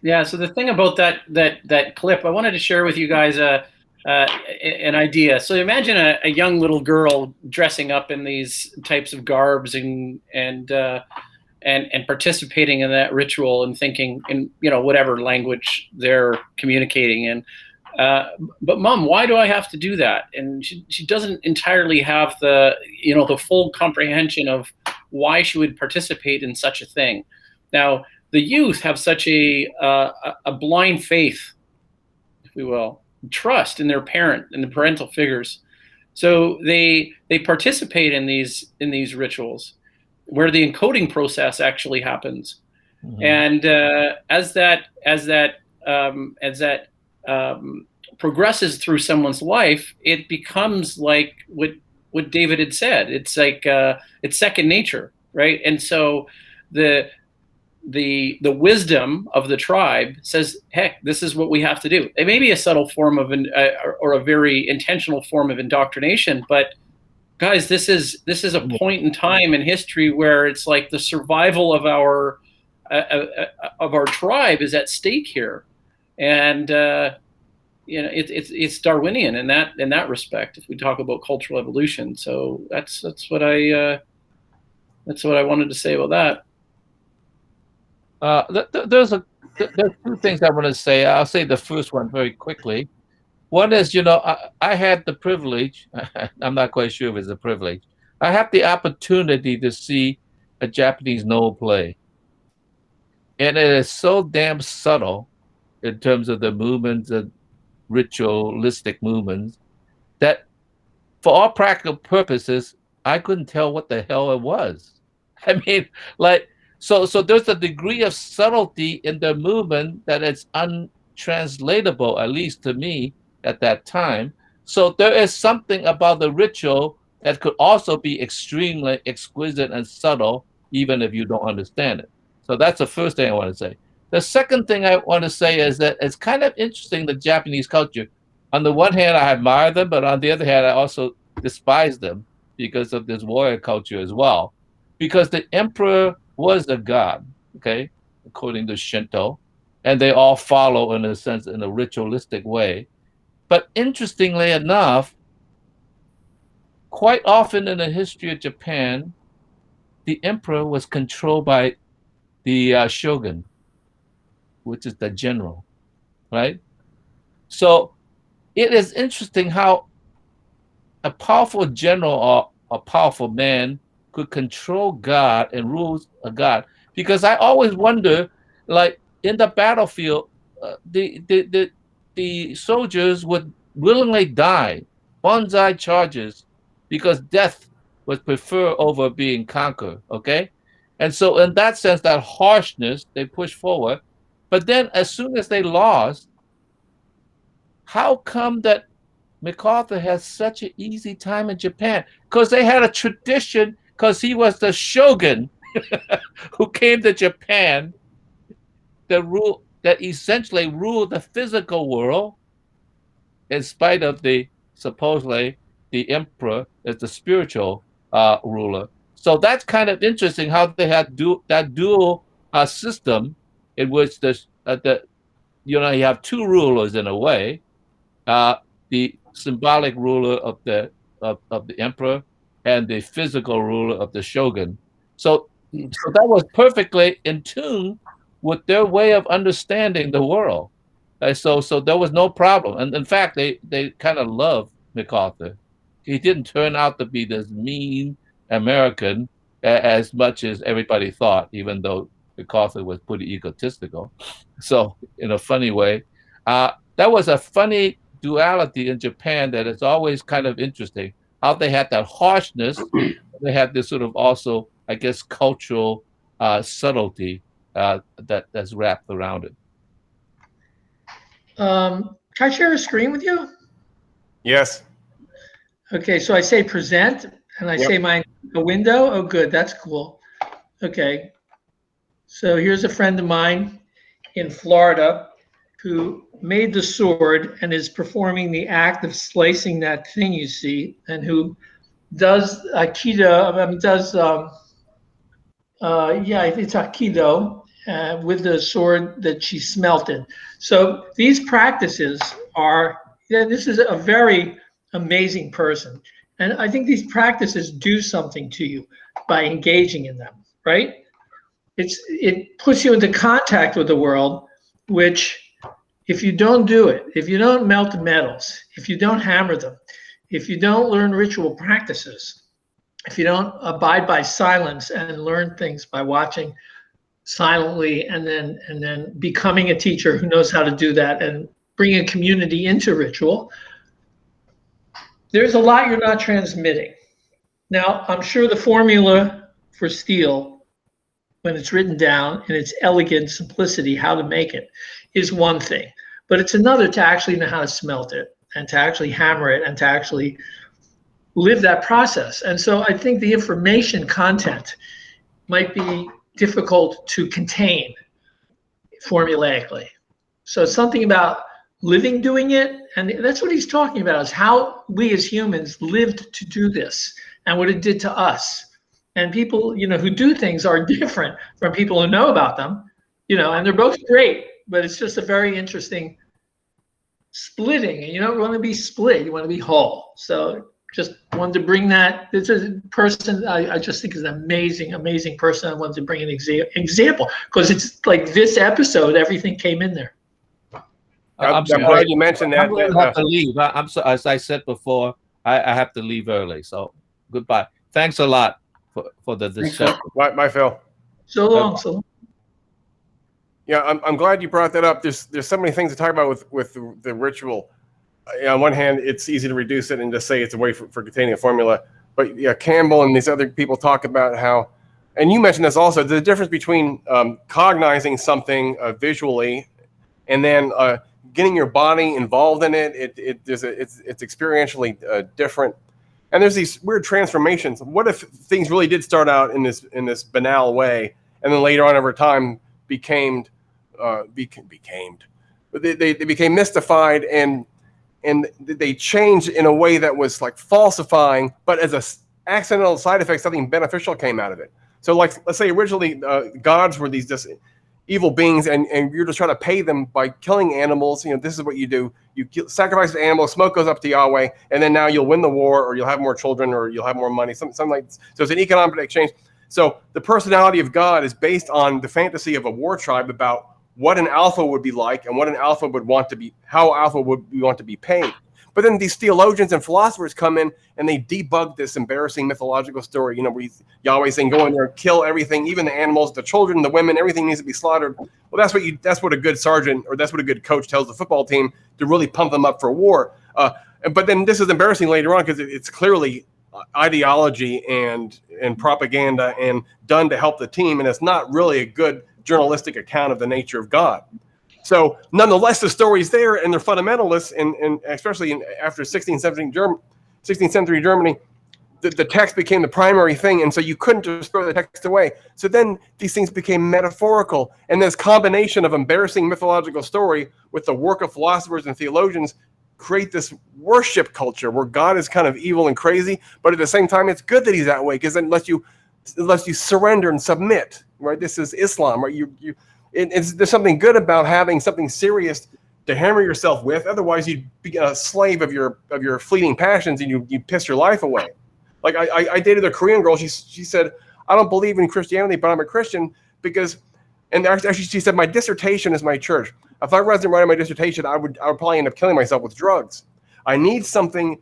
Yeah, so the thing about that clip, I wanted to share with you guys an idea. So imagine a young little girl dressing up in these types of garbs and participating in that ritual and thinking in whatever language they're communicating in. But Mom, why do I have to do that? And she doesn't entirely have the full comprehension of why she would participate in such a thing. Now, the youth have such a blind faith, if we will, trust in their parent and the parental figures. So they participate in these rituals where the encoding process actually happens. Mm-hmm. And as that progresses through someone's life, it becomes like what David had said. It's like it's second nature, right? And so the wisdom of the tribe says, heck, this is what we have to do. It may be a subtle form of or a very intentional form of indoctrination, but guys, this is a point in time in history where it's like the survival of our tribe is at stake here, and it's Darwinian in that respect. If we talk about cultural evolution, so that's what I wanted to say about that. There's two things I want to say. I'll say the first one very quickly. One is, I had the privilege, I'm not quite sure if it's a privilege, I had the opportunity to see a Japanese Noh play. And it is so damn subtle in terms of the movements and ritualistic movements that for all practical purposes, I couldn't tell what the hell it was. I mean, so there's a degree of subtlety in the movement that it's untranslatable, at least to me, at that time. So there is something about the ritual that could also be extremely exquisite and subtle, even if you don't understand it. So that's the first thing I want to say. The second thing I want to say is that it's kind of interesting, the Japanese culture. On the one hand, I admire them, but on the other hand, I also despise them because of this warrior culture as well. Because the emperor was a god, okay, according to Shinto, and they all follow, in a sense, in a ritualistic way. But interestingly enough, quite often in the history of Japan, the emperor was controlled by the shogun, which is the general, right? So it is interesting how a powerful general or a powerful man could control God and rule a God. because I always wonder, like in the battlefield, the soldiers would willingly die, bonsai charges, because death was preferred over being conquered. Okay, and so in that sense, that harshness they push forward, but then as soon as they lost, how come that MacArthur has such an easy time in Japan? Because they had a tradition, because he was the shogun who came to Japan that essentially ruled the physical world, in spite of the supposedly the emperor as the spiritual ruler. So that's kind of interesting how they had that dual system in which you have two rulers in a way, the symbolic ruler of the emperor and the physical ruler of the shogun. So that was perfectly in tune with their way of understanding the world. So there was no problem. And in fact, they kind of loved MacArthur. He didn't turn out to be this mean American as much as everybody thought, even though MacArthur was pretty egotistical. So in a funny way, that was a funny duality in Japan that is always kind of interesting. How they had that harshness, they had this sort of also, I guess, cultural subtlety that's wrapped around it. Can I share a screen with you? Yes. Okay, so I say present, and I say a window. Oh, good, that's cool. Okay, so here's a friend of mine in Florida who made the sword and is performing the act of slicing that thing you see, and who does Aikido, it's Aikido with the sword that she smelted. So these practices this is a very amazing person. And I think these practices do something to you by engaging in them, right? It puts you into contact with the world, which if you don't do it, if you don't melt metals, if you don't hammer them, if you don't learn ritual practices, if you don't abide by silence and learn things by watching silently and then becoming a teacher who knows how to do that and bring a community into ritual, there's a lot you're not transmitting. Now, I'm sure the formula for steel, when it's written down in its elegant simplicity, how to make it, is one thing. But it's another to actually know how to smelt it and to actually hammer it and to actually live that process. And so I think the information content might be difficult to contain formulaically. So something about living doing it, and that's what he's talking about, is how we as humans lived to do this and what it did to us. And people, who do things are different from people who know about them, and they're both great, but it's just a very interesting splitting. And you don't want to be split, you want to be whole. So just wanted to bring that. This is a person I just think is an amazing, amazing person. I wanted to bring an example because it's like this episode, everything came in there. I'm glad you mentioned that. I'm going to have to leave. I'm so, as I said before, I have to leave early. So goodbye. Thanks a lot for the discussion. Bye, Phil. So long. So long. Yeah, I'm glad you brought that up. There's so many things to talk about with the ritual. On one hand, it's easy to reduce it and just say it's a way for containing a formula. But yeah, Campbell and these other people talk about how, and you mentioned this also, the difference between cognizing something visually and then getting your body involved in it. It's experientially different. And there's these weird transformations. What if things really did start out in this banal way, and then later on over time became mystified and they changed in a way that was like falsifying, but as a accidental side effect, something beneficial came out of it. So like, let's say originally gods were these just evil beings, and you're just trying to pay them by killing animals. This is what you do. You sacrifice an animal, smoke goes up to Yahweh, and then now you'll win the war, or you'll have more children, or you'll have more money, something like this. So it's an economic exchange. So the personality of God is based on the fantasy of a war tribe about what an alpha would be like and what an alpha would want to be, how alpha would want to be paid. But then these theologians and philosophers come in and they debug this embarrassing mythological story, you know, where Yahweh's saying, go in there and kill everything, even the animals, the children, the women, everything needs to be slaughtered. Well, that's what a good sergeant, or that's what a good coach tells the football team to really pump them up for war. But then this is embarrassing later on because it's clearly ideology and propaganda and done to help the team, and it's not really a good journalistic account of the nature of God. So nonetheless, the story's there, and they're fundamentalists, and especially after 16th century Germany, the text became the primary thing, and so you couldn't just throw the text away. So then these things became metaphorical, and this combination of embarrassing mythological story with the work of philosophers and theologians create this worship culture where God is kind of evil and crazy, but at the same time, it's good that he's that way, because then unless you surrender and submit, right? This is Islam, right? There's something good about having something serious to hammer yourself with. Otherwise, you'd be a slave of your fleeting passions, and you piss your life away. Like I dated a Korean girl. She said, I don't believe in Christianity, but I'm a Christian because, and actually she said, my dissertation is my church. If I wasn't writing my dissertation, I would probably end up killing myself with drugs. I need something,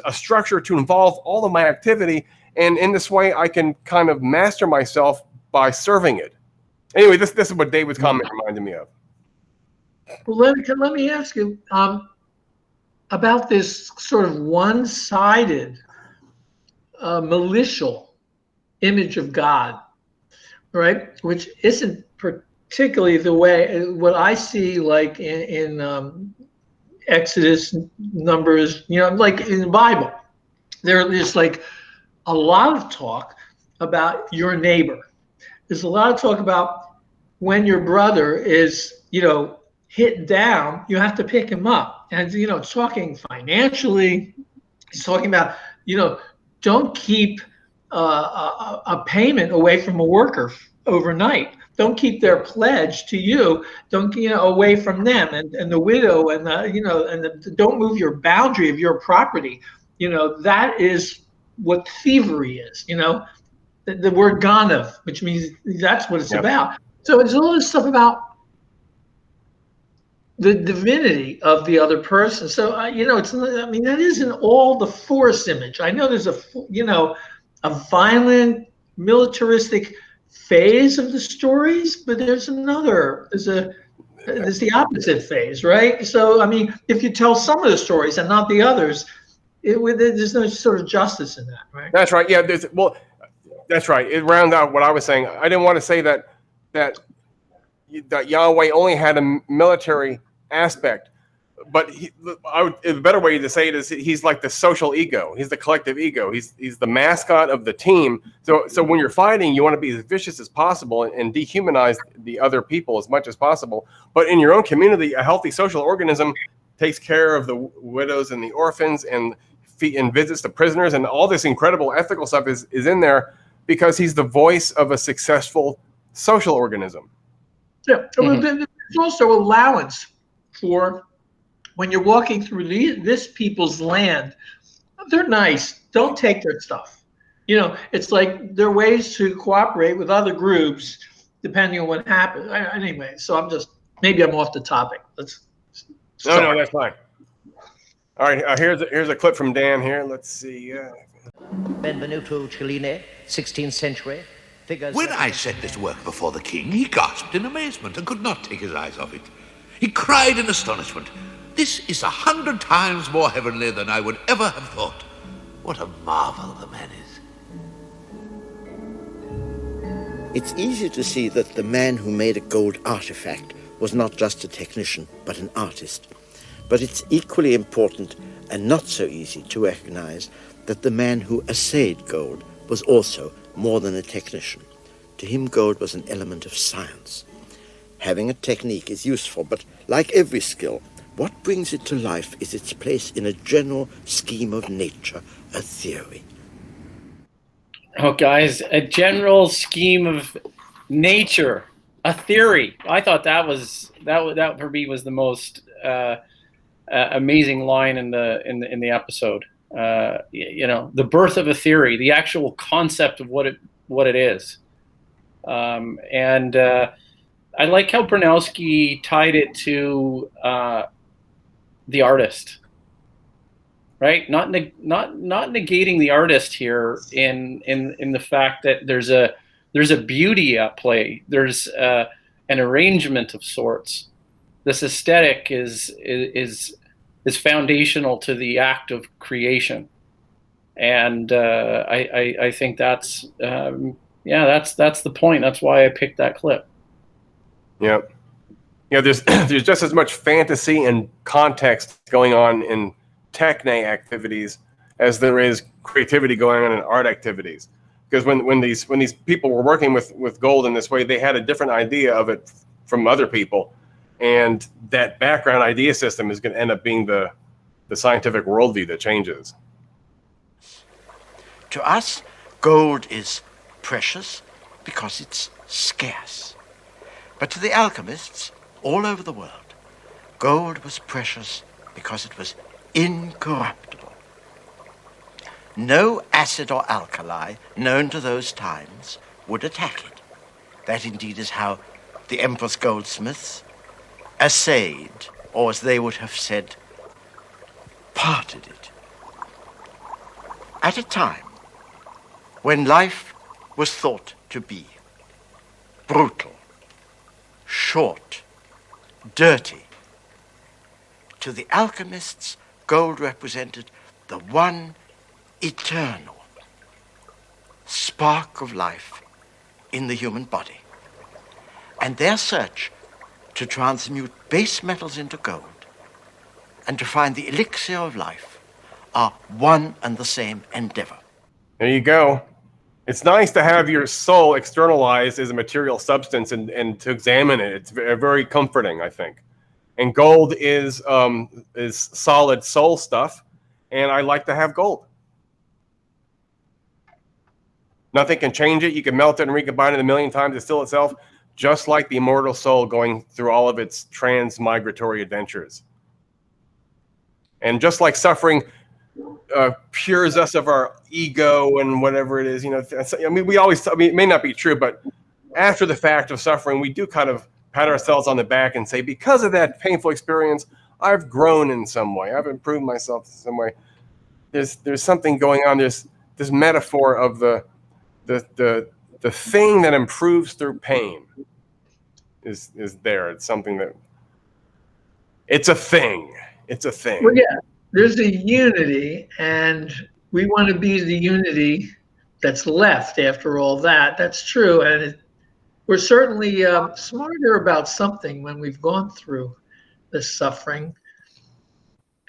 a structure to involve all of my activity, and in this way, I can kind of master myself by serving it. Anyway, this is what David's comment reminded me of. Well, let me ask you about this sort of one-sided, malicial image of God, right? Which isn't particularly the way what I see, like in Exodus, Numbers, you know, like in the Bible. There's like a lot of talk about your neighbor. There's a lot of talk about when your brother is, you know, hit down, you have to pick him up. And, you know, it's talking financially. It's talking about, you know, don't keep a payment away from a worker overnight. Don't keep their pledge to you. Don't, you know, away from them and the widow and don't move your boundary of your property. You know, that is what thievery is. You know, the word ganav, which means that's what it's about. So it's all this stuff about the divinity of the other person. So you know, that isn't all the force image. I know there's a violent militaristic phase of the stories, but there's the opposite phase, right? So I mean, if you tell some of the stories and not the others, there's no sort of justice in that, right? That's right. Yeah, that's right. It rounds out what I was saying. I didn't want to say that Yahweh only had a military aspect, but a better way to say it is he's like the social ego. He's the collective ego. He's the mascot of the team. So when you're fighting, you want to be as vicious as possible and dehumanize the other people as much as possible. But in your own community, a healthy social organism takes care of the widows and the orphans and visits the prisoners, and all this incredible ethical stuff is in there because he's the voice of a successful social organism. Yeah, there's also allowance for when you're walking through this people's land. They're nice. Don't take their stuff. You know, it's like there are ways to cooperate with other groups depending on what happens. Anyway, so maybe I'm off the topic. No, that's fine. All right, here's a clip from Dan here. Let's see. Benvenuto Cellini, 16th century. Figures. When I set this work before the king, he gasped in amazement and could not take his eyes off it. He cried in astonishment, "This is 100 times more heavenly than I would ever have thought. What a marvel the man is." It's easy to see that the man who made a gold artifact was not just a technician, but an artist. But it's equally important and not so easy to recognize that the man who assayed gold was also more than a technician. To him, gold was an element of science. Having a technique is useful, but like every skill, what brings it to life is its place in a general scheme of nature, a theory. Oh, guys, a general scheme of nature, a theory. I thought that for me was the most amazing line in the episode. You know, the birth of a theory, the actual concept of what it is, and I like how Bronowski tied it to the artist. right? Not negating the artist here in the fact that there's a beauty at play. There's an arrangement of sorts. This aesthetic is foundational to the act of creation, and I think that's that's the point. That's why I picked that clip. Yep. You know, there's just as much fantasy and context going on in techne activities as there is creativity going on in art activities. Because when these people were working with gold in this way, they had a different idea of it from other people, and that background idea system is going to end up being the scientific worldview that changes. To us, gold is precious because it's scarce. But to the alchemists all over the world, gold was precious because it was incorruptible. No acid or alkali known to those times would attack it. That indeed is how the Empress goldsmiths assayed, or as they would have said, parted it. At a time when life was thought to be brutal, short, dirty, to the alchemists, gold represented the one eternal spark of life in the human body. And their search to transmute base metals into gold and to find the elixir of life are one and the same endeavor. There you go. It's nice to have your soul externalized as a material substance and to examine it. It's very comforting, I think. And gold is solid soul stuff, and I like to have gold. Nothing can change it. You can melt it and recombine it a million times. It's still itself, just like the immortal soul going through all of its transmigratory adventures. And just like suffering pures us of our ego and whatever it is, you know. I mean, it may not be true, but after the fact of suffering, we do kind of pat ourselves on the back and say, because of that painful experience, I've grown in some way. I've improved myself in some way. There's something going on. There's this metaphor of the thing that improves through pain is there. It's something that it's a thing. It's a thing. Well, yeah, there's a unity, and we want to be the unity that's left after all that. That's true, and we're certainly smarter about something when we've gone through this suffering.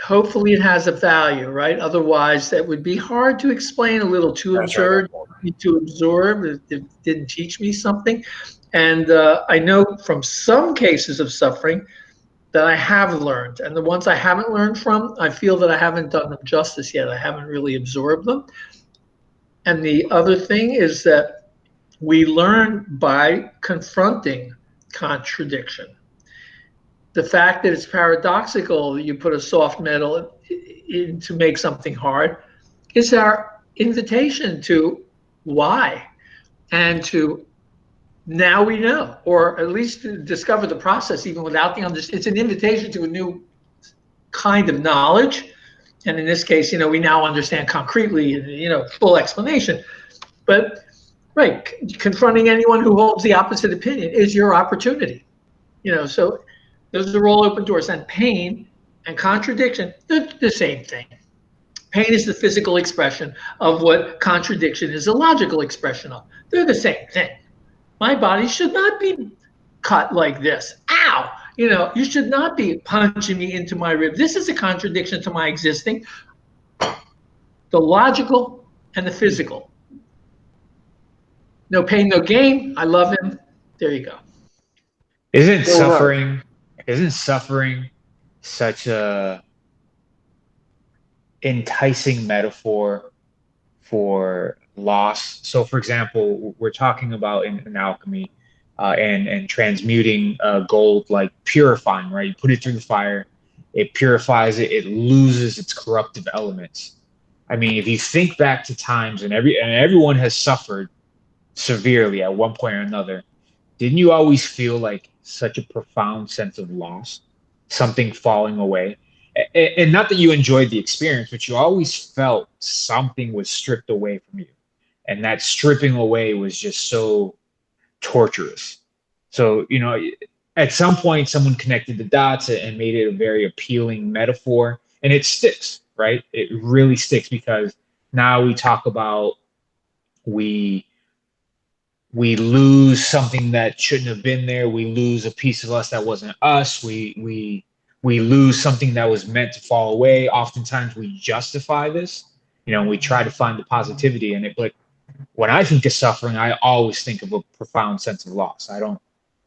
Hopefully it has a value, right? Otherwise, that would be hard to explain, a little too absurd to absorb. It didn't teach me something. And I know from some cases of suffering that I have learned. And the ones I haven't learned from, I feel that I haven't done them justice yet. I haven't really absorbed them. And the other thing is that we learn by confronting contradiction. The fact that it's paradoxical that you put a soft metal in to make something hard is our invitation to why, and to now we know, or at least to discover the process even without the understanding. It's an invitation to a new kind of knowledge. And in this case, you know, we now understand concretely, you know, full explanation. But right, confronting anyone who holds the opposite opinion is your opportunity. You know, so those are all open doors. And pain and contradiction, they're the same thing. Pain is the physical expression of what contradiction is a logical expression of. They're the same thing. My body should not be cut like this. Ow! You know, you should not be punching me into my rib. This is a contradiction to my existing. The logical and the physical. No pain, no gain. I love him. There you go. Isn't suffering such a enticing metaphor for loss? So, for example, we're talking about in alchemy and transmuting gold, like purifying, right? You put it through the fire, it purifies it, it loses its corruptive elements. I mean, if you think back to times and everyone has suffered severely at one point or another, didn't you always feel like such a profound sense of loss, something falling away? and not that you enjoyed the experience, but you always felt something was stripped away from you. And that stripping away was just so torturous. So, you know, at some point, someone connected the dots and made it a very appealing metaphor. And it sticks, right? It really sticks because now we talk about we lose something that shouldn't have been there. We lose a piece of us that wasn't us. We lose something that was meant to fall away. Oftentimes we justify this, you know, and we try to find the positivity in it. But when I think of suffering, I always think of a profound sense of loss.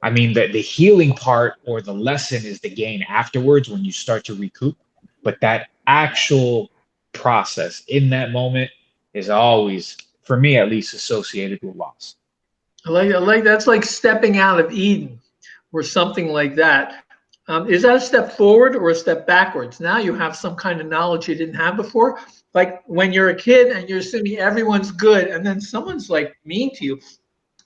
I mean that the healing part or the lesson is the gain afterwards when you start to recoup. But that actual process in that moment is always, for me at least, associated with loss. I like that's like stepping out of Eden or something like that. Is that a step forward or a step backwards? Now you have some kind of knowledge you didn't have before. Like when you're a kid and you're assuming everyone's good and then someone's like mean to you.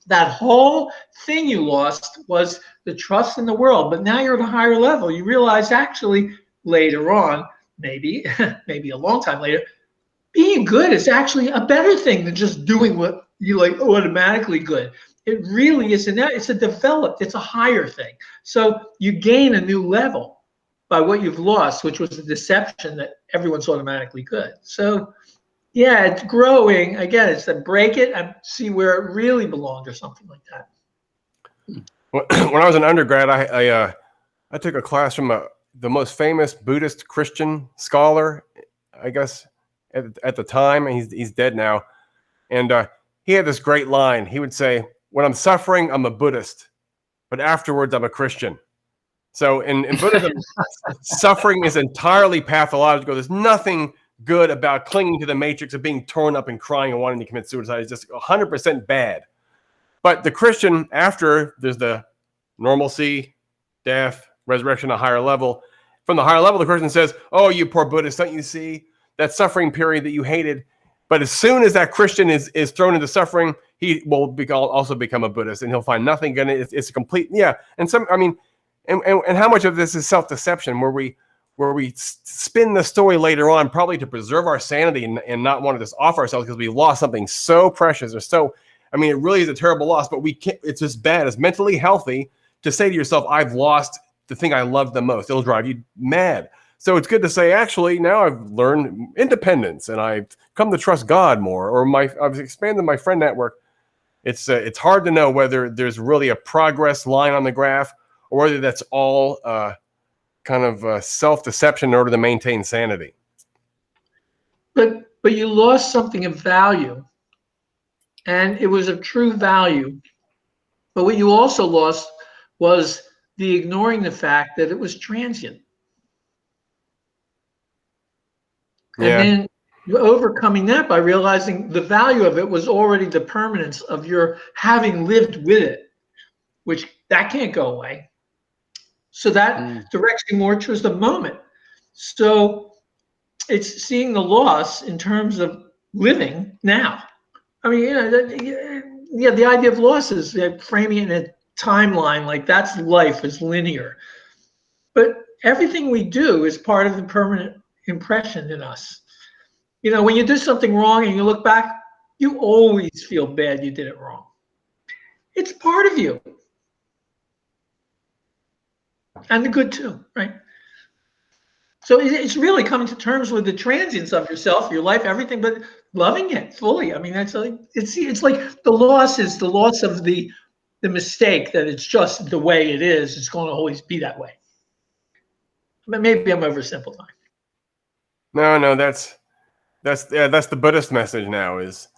That whole thing you lost was the trust in the world. But now you're at a higher level. You realize actually later on, maybe a long time later, being good is actually a better thing than just doing what you like automatically good. It really is. It's a developed, it's a higher thing. So you gain a new level by what you've lost, which was the deception that everyone's automatically good. So yeah, it's growing. Again, it's to break it and see where it really belonged or something like that. When I was an undergrad, I took a class from the most famous Buddhist Christian scholar, I guess, at the time. He's dead now. And he had this great line. He would say, when I'm suffering, I'm a Buddhist, but afterwards I'm a Christian. So in Buddhism, suffering is entirely pathological. There's nothing good about clinging to the matrix of being torn up and crying and wanting to commit suicide. It's just 100% bad. But the Christian, after there's the normalcy, death, resurrection, a higher level. From the higher level, the Christian says, oh, you poor Buddhist, don't you see that suffering period that you hated? But as soon as that Christian is thrown into suffering, he will also become a Buddhist, and he'll find nothing good. It's a complete, yeah. And and how much of this is self-deception, where we spin the story later on, probably to preserve our sanity and not want to just off ourselves because we lost something so precious or so. I mean, it really is a terrible loss, but we can't. It's as bad as mentally healthy to say to yourself, "I've lost the thing I loved the most." It'll drive you mad. So it's good to say, actually, now I've learned independence and I've come to trust God more, or I've expanded my friend network. It's hard to know whether there's really a progress line on the graph or whether that's all kind of self-deception in order to maintain sanity. But you lost something of value, and it was of true value. But what you also lost was the ignoring the fact that it was transient. Yeah. And then overcoming that by realizing the value of it was already the permanence of your having lived with it, which that can't go away. So that directs you more towards the moment. So it's seeing the loss in terms of living now. I mean, the idea of loss is framing it in a timeline, like that's life, is linear. But everything we do is part of the permanent impression in us. When you do something wrong and you look back, you always feel bad you did it wrong. It's part of you. And the good too, right? So it's really coming to terms with the transience of yourself, your life, everything, but loving it fully. I mean, it's like the loss is the loss of the mistake, that it's just the way it is. It's going to always be that way. But maybe I'm oversimplifying. No, that's the Buddhist message now is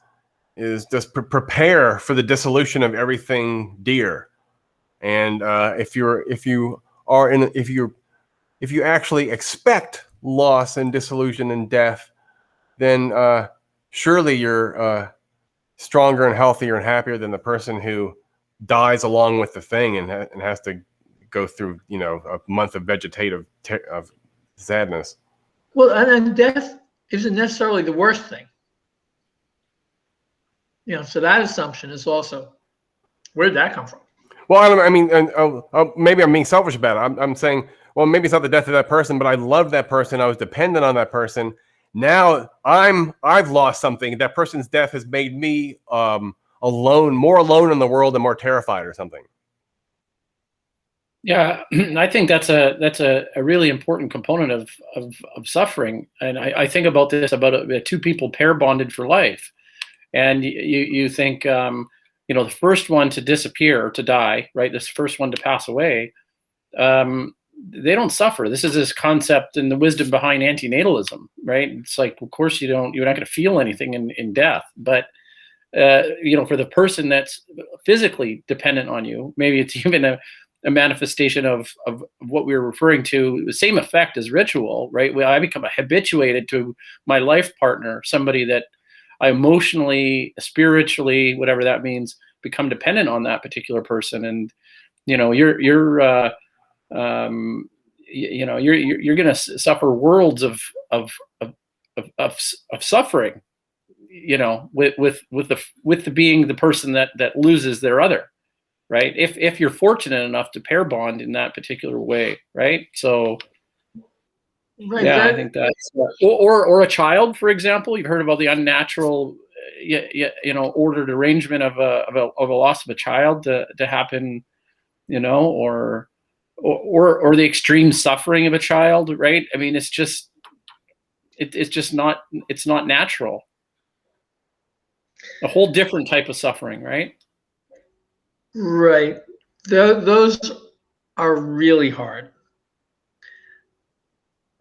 just prepare for the dissolution of everything dear. And if you actually expect loss and dissolution and death, then surely you're stronger and healthier and happier than the person who dies along with the thing and has to go through a month of vegetative of sadness. Well, and death isn't necessarily the worst thing. So that assumption is also, where did that come from? Well, I mean, maybe I'm being selfish about it. I'm saying well, maybe it's not the death of that person, but I loved that person. I was dependent on that person. Now I've lost something. That person's death has made me alone, more alone in the world and more terrified or something. Yeah, I think that's a really important component of suffering. And I think about this, about two people pair bonded for life. And you think, the first one to disappear, to die, right? This first one to pass away, they don't suffer. This is this concept and the wisdom behind antinatalism, right? It's like, of course you're not going to feel anything in death, but for the person that's physically dependent on you, maybe it's even a manifestation of what we were referring to, the same effect as ritual, right? Well, I become habituated to my life partner, somebody that I emotionally, spiritually, whatever that means, become dependent on that particular person. And, you're going to suffer worlds of suffering, with the being the person that loses their other. Right. If you're fortunate enough to pair bond in that particular way. Right. So, right, yeah, I think that's, or a child, for example, you've heard about the unnatural, ordered arrangement of a loss of a child to happen, or the extreme suffering of a child. Right. I mean, it's just not natural. A whole different type of suffering. Right. Right. Those are really hard.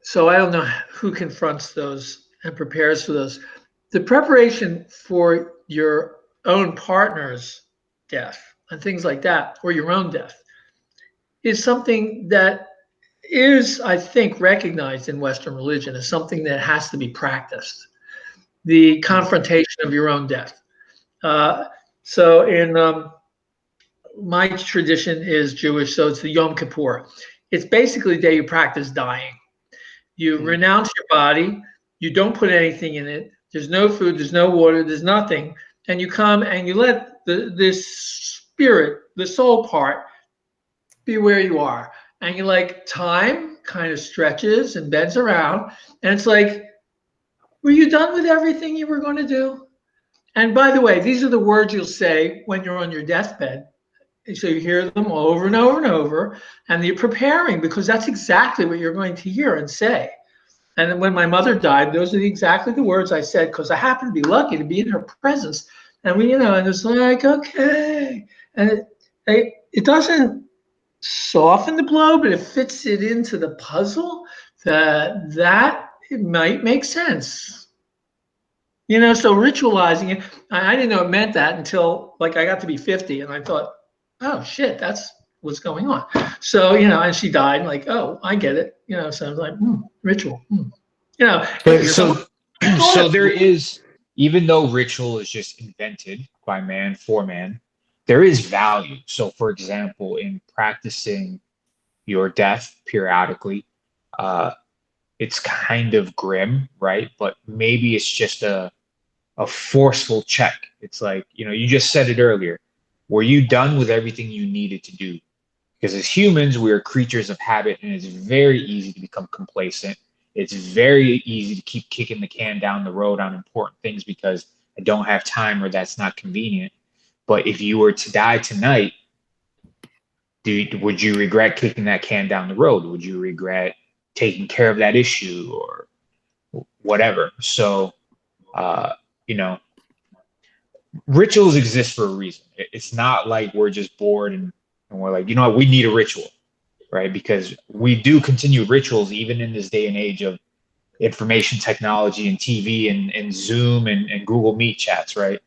So I don't know who confronts those and prepares for those. The preparation for your own partner's death and things like that, or your own death, is something that is, I think, recognized in Western religion as something that has to be practiced. The confrontation of your own death. So in my tradition is Jewish, so it's the Yom Kippur. It's basically the day you practice dying. You renounce your body. You don't put anything in it. There's no food. There's no water. There's nothing. And you come and you let this spirit, the soul part, be where you are. And you time kind of stretches and bends around. And it's like, were you done with everything you were going to do? And by the way, these are the words you'll say when you're on your deathbed. So you hear them over and over and over, and you're preparing because that's exactly what you're going to hear and say. And then when my mother died, those are exactly the words I said because I happened to be lucky to be in her presence. And we, and it's like, okay. And it doesn't soften the blow, but it fits it into the puzzle that it might make sense. So ritualizing it, I didn't know it meant that until I got to be 50 and I thought, oh shit, that's what's going on. So, and she died oh, I get it. So I was like, ritual. But so there is, even though ritual is just invented by man for man, there is value. So for example, in practicing your death periodically, it's kind of grim, right? But maybe it's just a forceful check. It's like, you just said it earlier. Were you done with everything you needed to do? Because as humans, we are creatures of habit, and it's very easy to become complacent. It's very easy to keep kicking the can down the road on important things because I don't have time or that's not convenient. But if you were to die tonight, would you regret kicking that can down the road? Would you regret taking care of that issue or whatever? So, rituals exist for a reason. It's not like we're just bored and we're like, what, we need a ritual, right? Because we do continue rituals even in this day and age of information technology and TV and Zoom and Google Meet chats, right?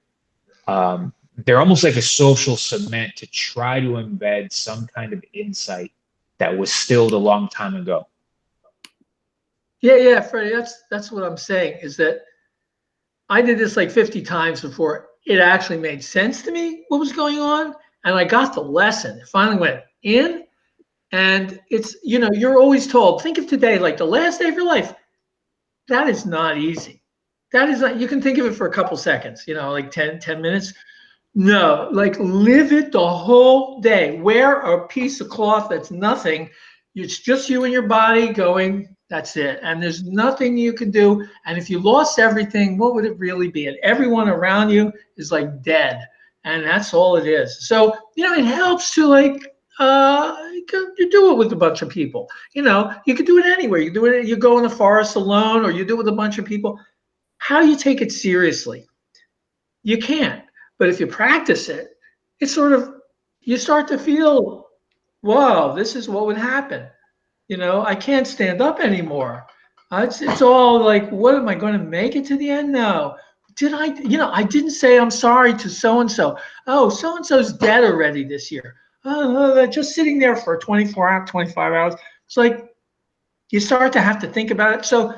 They're almost like a social cement to try to embed some kind of insight that was stilled a long time ago. Yeah, Freddie, that's what I'm saying is that I did this 50 times before it actually made sense to me what was going on. And I got the lesson. It finally went in. And it's, you're always told, think of today like the last day of your life. That is not easy. That is not, you can think of it for a couple seconds, 10 minutes. No, live it the whole day. Wear a piece of cloth that's nothing It's just you and your body going, that's it. And there's nothing you can do. And if you lost everything, what would it really be? And everyone around you is like dead. And that's all it is. So, it helps to you do it with a bunch of people. You can do it anywhere. You do it, you go in the forest alone, or you do it with a bunch of people. How do you take it seriously? You can't. But if you practice it, it's sort of, you start to feel, whoa, this is what would happen. I can't stand up anymore. It's all like, what am I going to make it to the end? No. I didn't say I'm sorry to so-and-so. Oh, so-and-so's dead already this year. Oh, they're just sitting there for 24 hours, 25 hours. It's like, you start to have to think about it. So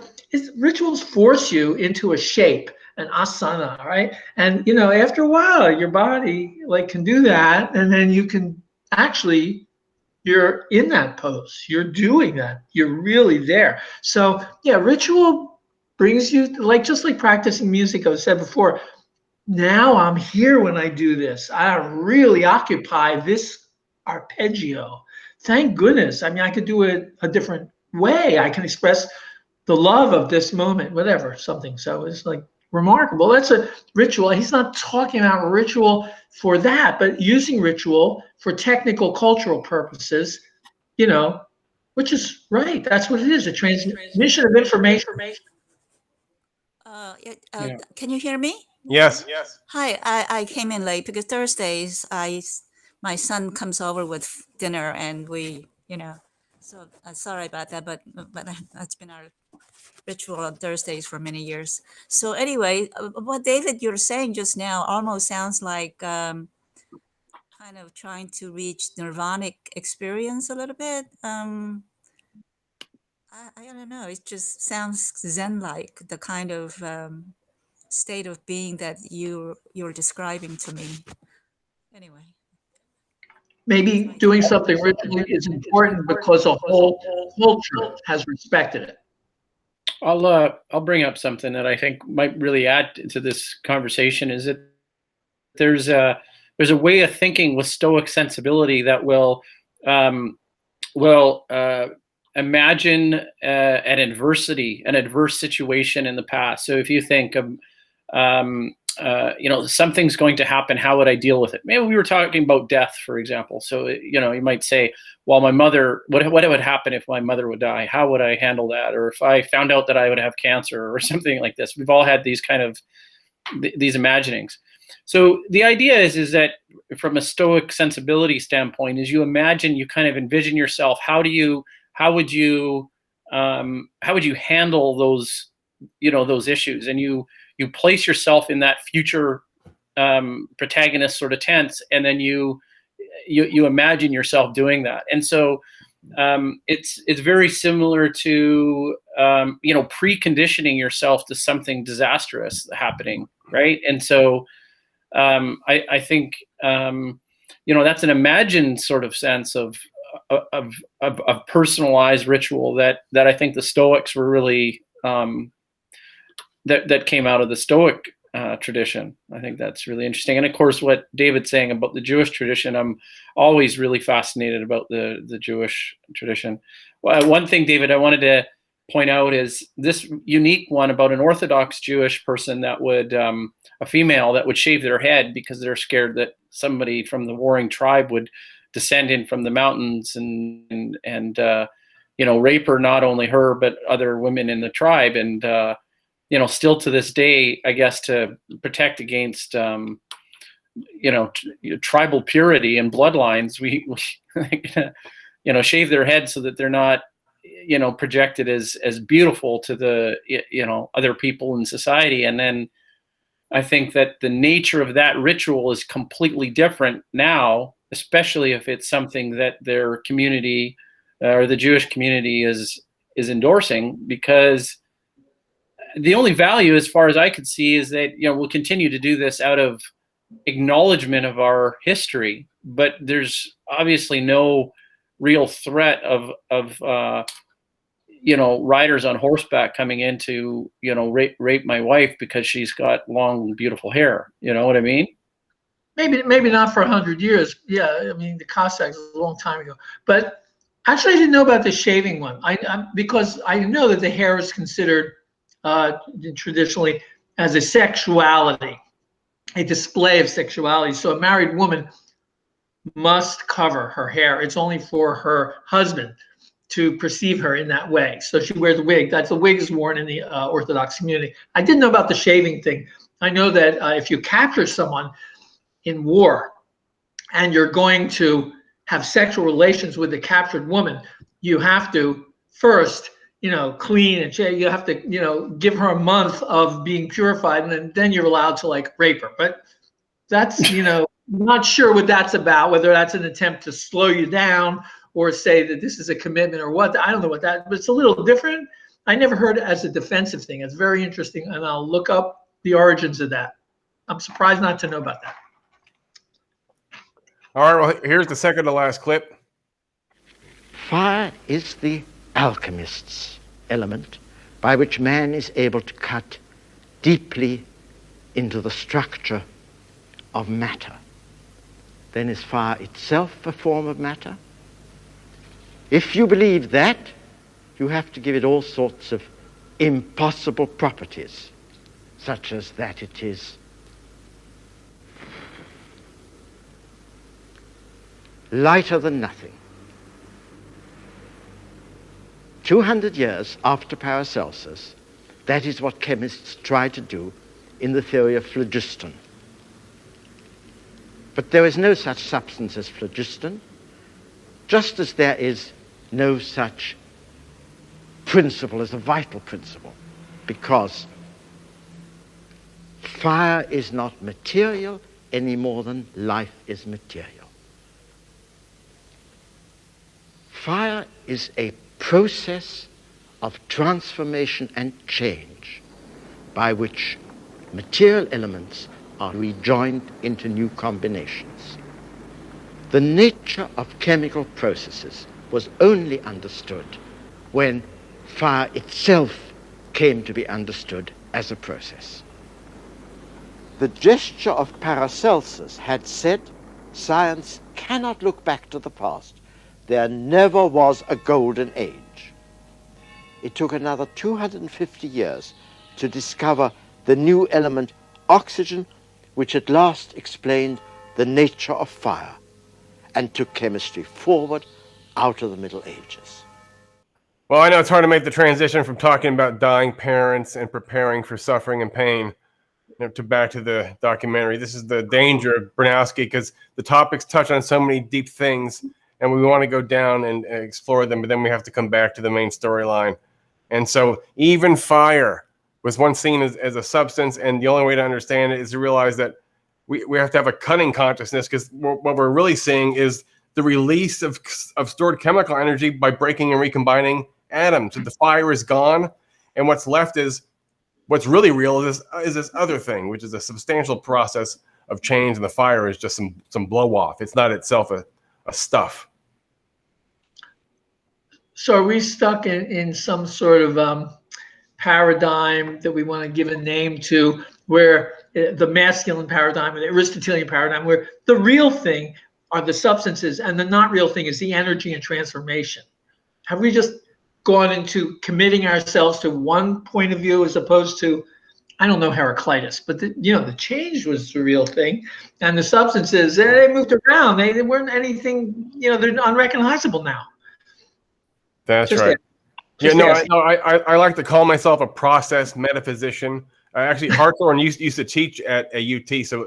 rituals force you into a shape, an asana, right? And, after a while, your body can do that. And then you can actually, you're in that pose. You're doing that. You're really there. So yeah, ritual brings you just like practicing music, I said before. Now I'm here when I do this. I really occupy this arpeggio. Thank goodness. I mean, I could do it a different way. I can express the love of this moment, whatever, something. So it's like remarkable. That's a ritual. He's not talking about ritual for that, but using ritual for technical cultural purposes, which is right. That's what it is, a transmission of information. Can you hear me? Yes. Hi, I came in late because Thursdays my son comes over with dinner and we, so sorry about that, but that's been our ritual on Thursdays for many years. So anyway, what David you're saying just now almost sounds like kind of trying to reach nirvanic experience a little bit. I don't know. It just sounds Zen-like, the kind of state of being that you're describing to me. Anyway. Maybe doing something ritually is important because the whole culture has respected it. I'll bring up something that I think might really add to this conversation. Is that there's a way of thinking with Stoic sensibility that will imagine an adverse situation in the past. So if you think of something's going to happen, how would I deal with it? Maybe we were talking about death, for example. So, you might say, well, my mother, what would happen if my mother would die? How would I handle that? Or if I found out that I would have cancer or something like this. We've all had these kind of, these imaginings. So the idea is that from a Stoic sensibility standpoint, is you imagine, you kind of envision yourself, how would you handle those, those issues? And you place yourself in that future protagonist sort of tense, and then you imagine yourself doing that. And so it's very similar to preconditioning yourself to something disastrous happening, right? And so I think that's an imagined sort of sense of personalized ritual that I think the Stoics were really that came out of the Stoic tradition. I think that's really interesting. And of course, what David's saying about the Jewish tradition, I'm always really fascinated about the Jewish tradition. One thing, David, I wanted to point out is this unique one about an Orthodox Jewish person that would, a female that would shave their head because they're scared that somebody from the warring tribe would descend in from the mountains and rape her, not only her, but other women in the tribe. And, still to this day, I guess, to protect against, tribal purity and bloodlines, we shave their heads so that they're not, projected as beautiful to the, other people in society. And then I think that the nature of that ritual is completely different now, especially if it's something that their community or the Jewish community is endorsing, because the only value, as far as I could see, is that, we'll continue to do this out of acknowledgement of our history, but there's obviously no real threat of riders on horseback coming in to, rape my wife because she's got long, beautiful hair. You know what I mean? Maybe not for 100 years. Yeah, I mean, the Cossacks was a long time ago. But Actually, I didn't know about the shaving one. Because I know that the hair is considered traditionally as a sexuality, a display of sexuality. So a married woman must cover her hair. It's only for her husband to perceive her in that way. So she wears a wig. The wig is worn in the Orthodox community. I didn't know about the shaving thing. I know that if you capture someone in war and you're going to have sexual relations with the captured woman, you have to first, clean and shave. You have to, give her a month of being purified, and then you're allowed to rape her. But that's, not sure what that's about, whether that's an attempt to slow you down or say that this is a commitment or what. I don't know what that, but it's a little different. I never heard it as a defensive thing. It's very interesting, and I'll look up the origins of that. I'm surprised not to know about that. All right, well, here's the second to last clip. Fire is the alchemist's element by which man is able to cut deeply into the structure of matter. Then is fire itself a form of matter? If you believe that, you have to give it all sorts of impossible properties, such as that it is lighter than nothing. 200 years after Paracelsus, that is what chemists try to do in the theory of phlogiston. But there is no such substance as phlogiston, just as there is no such principle as a vital principle, because fire is not material any more than life is material. Fire is a process of transformation and change by which material elements are rejoined into new combinations. The nature of chemical processes was only understood when fire itself came to be understood as a process. The gesture of Paracelsus had said, science cannot look back to the past. There never was a golden age. It took another 250 years to discover the new element oxygen, which at last explained the nature of fire and took chemistry forward out of the Middle Ages. Well, I know it's hard to make the transition from talking about dying parents and preparing for suffering and pain to back to the documentary. This is the danger of Bronowski, because the topics touch on so many deep things, and we want to go down and explore them, but then we have to come back to the main storyline. And so even fire was once seen as a substance, and the only way to understand it is to realize that we have to have a cutting consciousness, because what we're really seeing is the release of stored chemical energy by breaking and recombining atoms. So the fire is gone, and what's left is, what's really real is this other thing, which is a substantial process of change, and the fire is just some blow off. It's not itself a stuff. So are we stuck in some sort of paradigm that we want to give a name to, where the masculine paradigm or the Aristotelian paradigm, where the real thing are the substances and the not real thing is the energy and transformation? Have we just gone into committing ourselves to one point of view as opposed to, I don't know, Heraclitus, but the change was the real thing, and the substances, they moved around. They weren't anything, they're unrecognizable now. That's just right. I like to call myself a process metaphysician. Actually, Hartshorn used to teach at a UT, so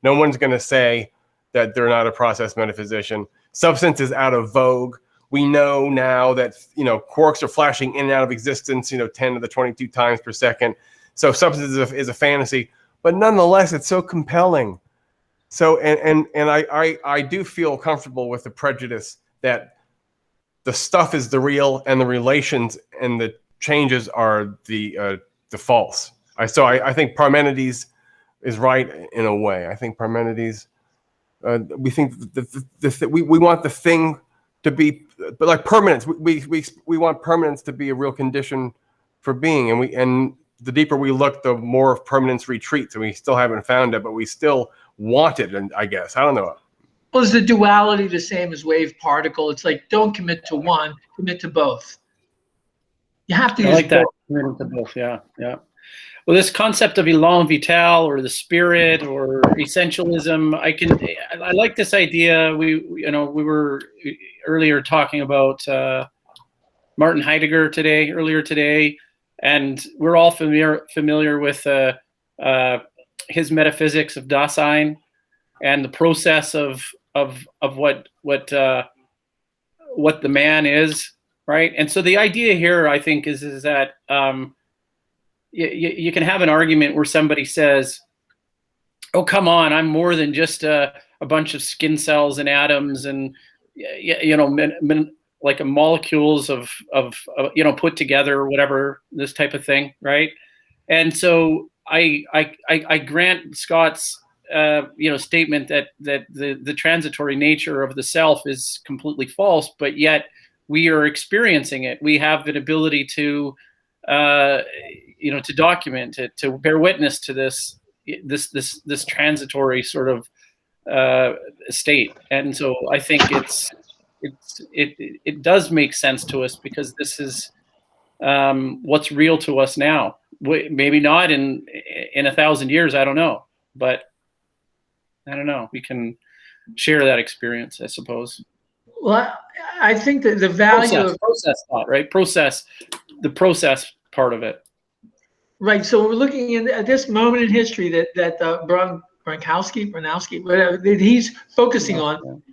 no one's going to say that they're not a process metaphysician. Substance is out of vogue. We know now that quarks are flashing in and out of existence 10 to the 22 times per second. So substance is a fantasy, but nonetheless, it's so compelling. So and I do feel comfortable with the prejudice that the stuff is the real, and the relations and the changes are the false. I think Parmenides is right in a way. I think Parmenides. We think we want the thing to be, but like permanence. We want permanence to be a real condition for being, and the deeper we look, the more permanence retreats. And we still haven't found it, but we still want it. And I guess I don't know. Well, is the duality the same as wave particle? It's like, don't commit to one, commit to both. You have to I use like that. both. Committing to both. Yeah, yeah. Well, this concept of elan vital or the spirit or essentialism, I like this idea. We were earlier talking about Martin Heidegger earlier today, and we're all familiar with his metaphysics of Dasein and the process of what the man is, right? And so the idea here, I think, is that you can have an argument where somebody says, "Oh, come on, I'm more than just a bunch of skin cells and atoms and like molecules of put together or whatever, this type of thing," right? And so I grant Scott's statement that the transitory nature of the self is completely false, but yet we are experiencing it. We have an ability to to document it, to bear witness to this transitory sort of state. And so I think it does make sense to us because this is what's real to us now. Maybe not in 1,000 years, I don't know, but I don't know. We can share that experience, I suppose. Well, I think that the value of process thought, right? The process part of it. Right. So we're looking at this moment in history that Bronowski, whatever, that he's focusing on.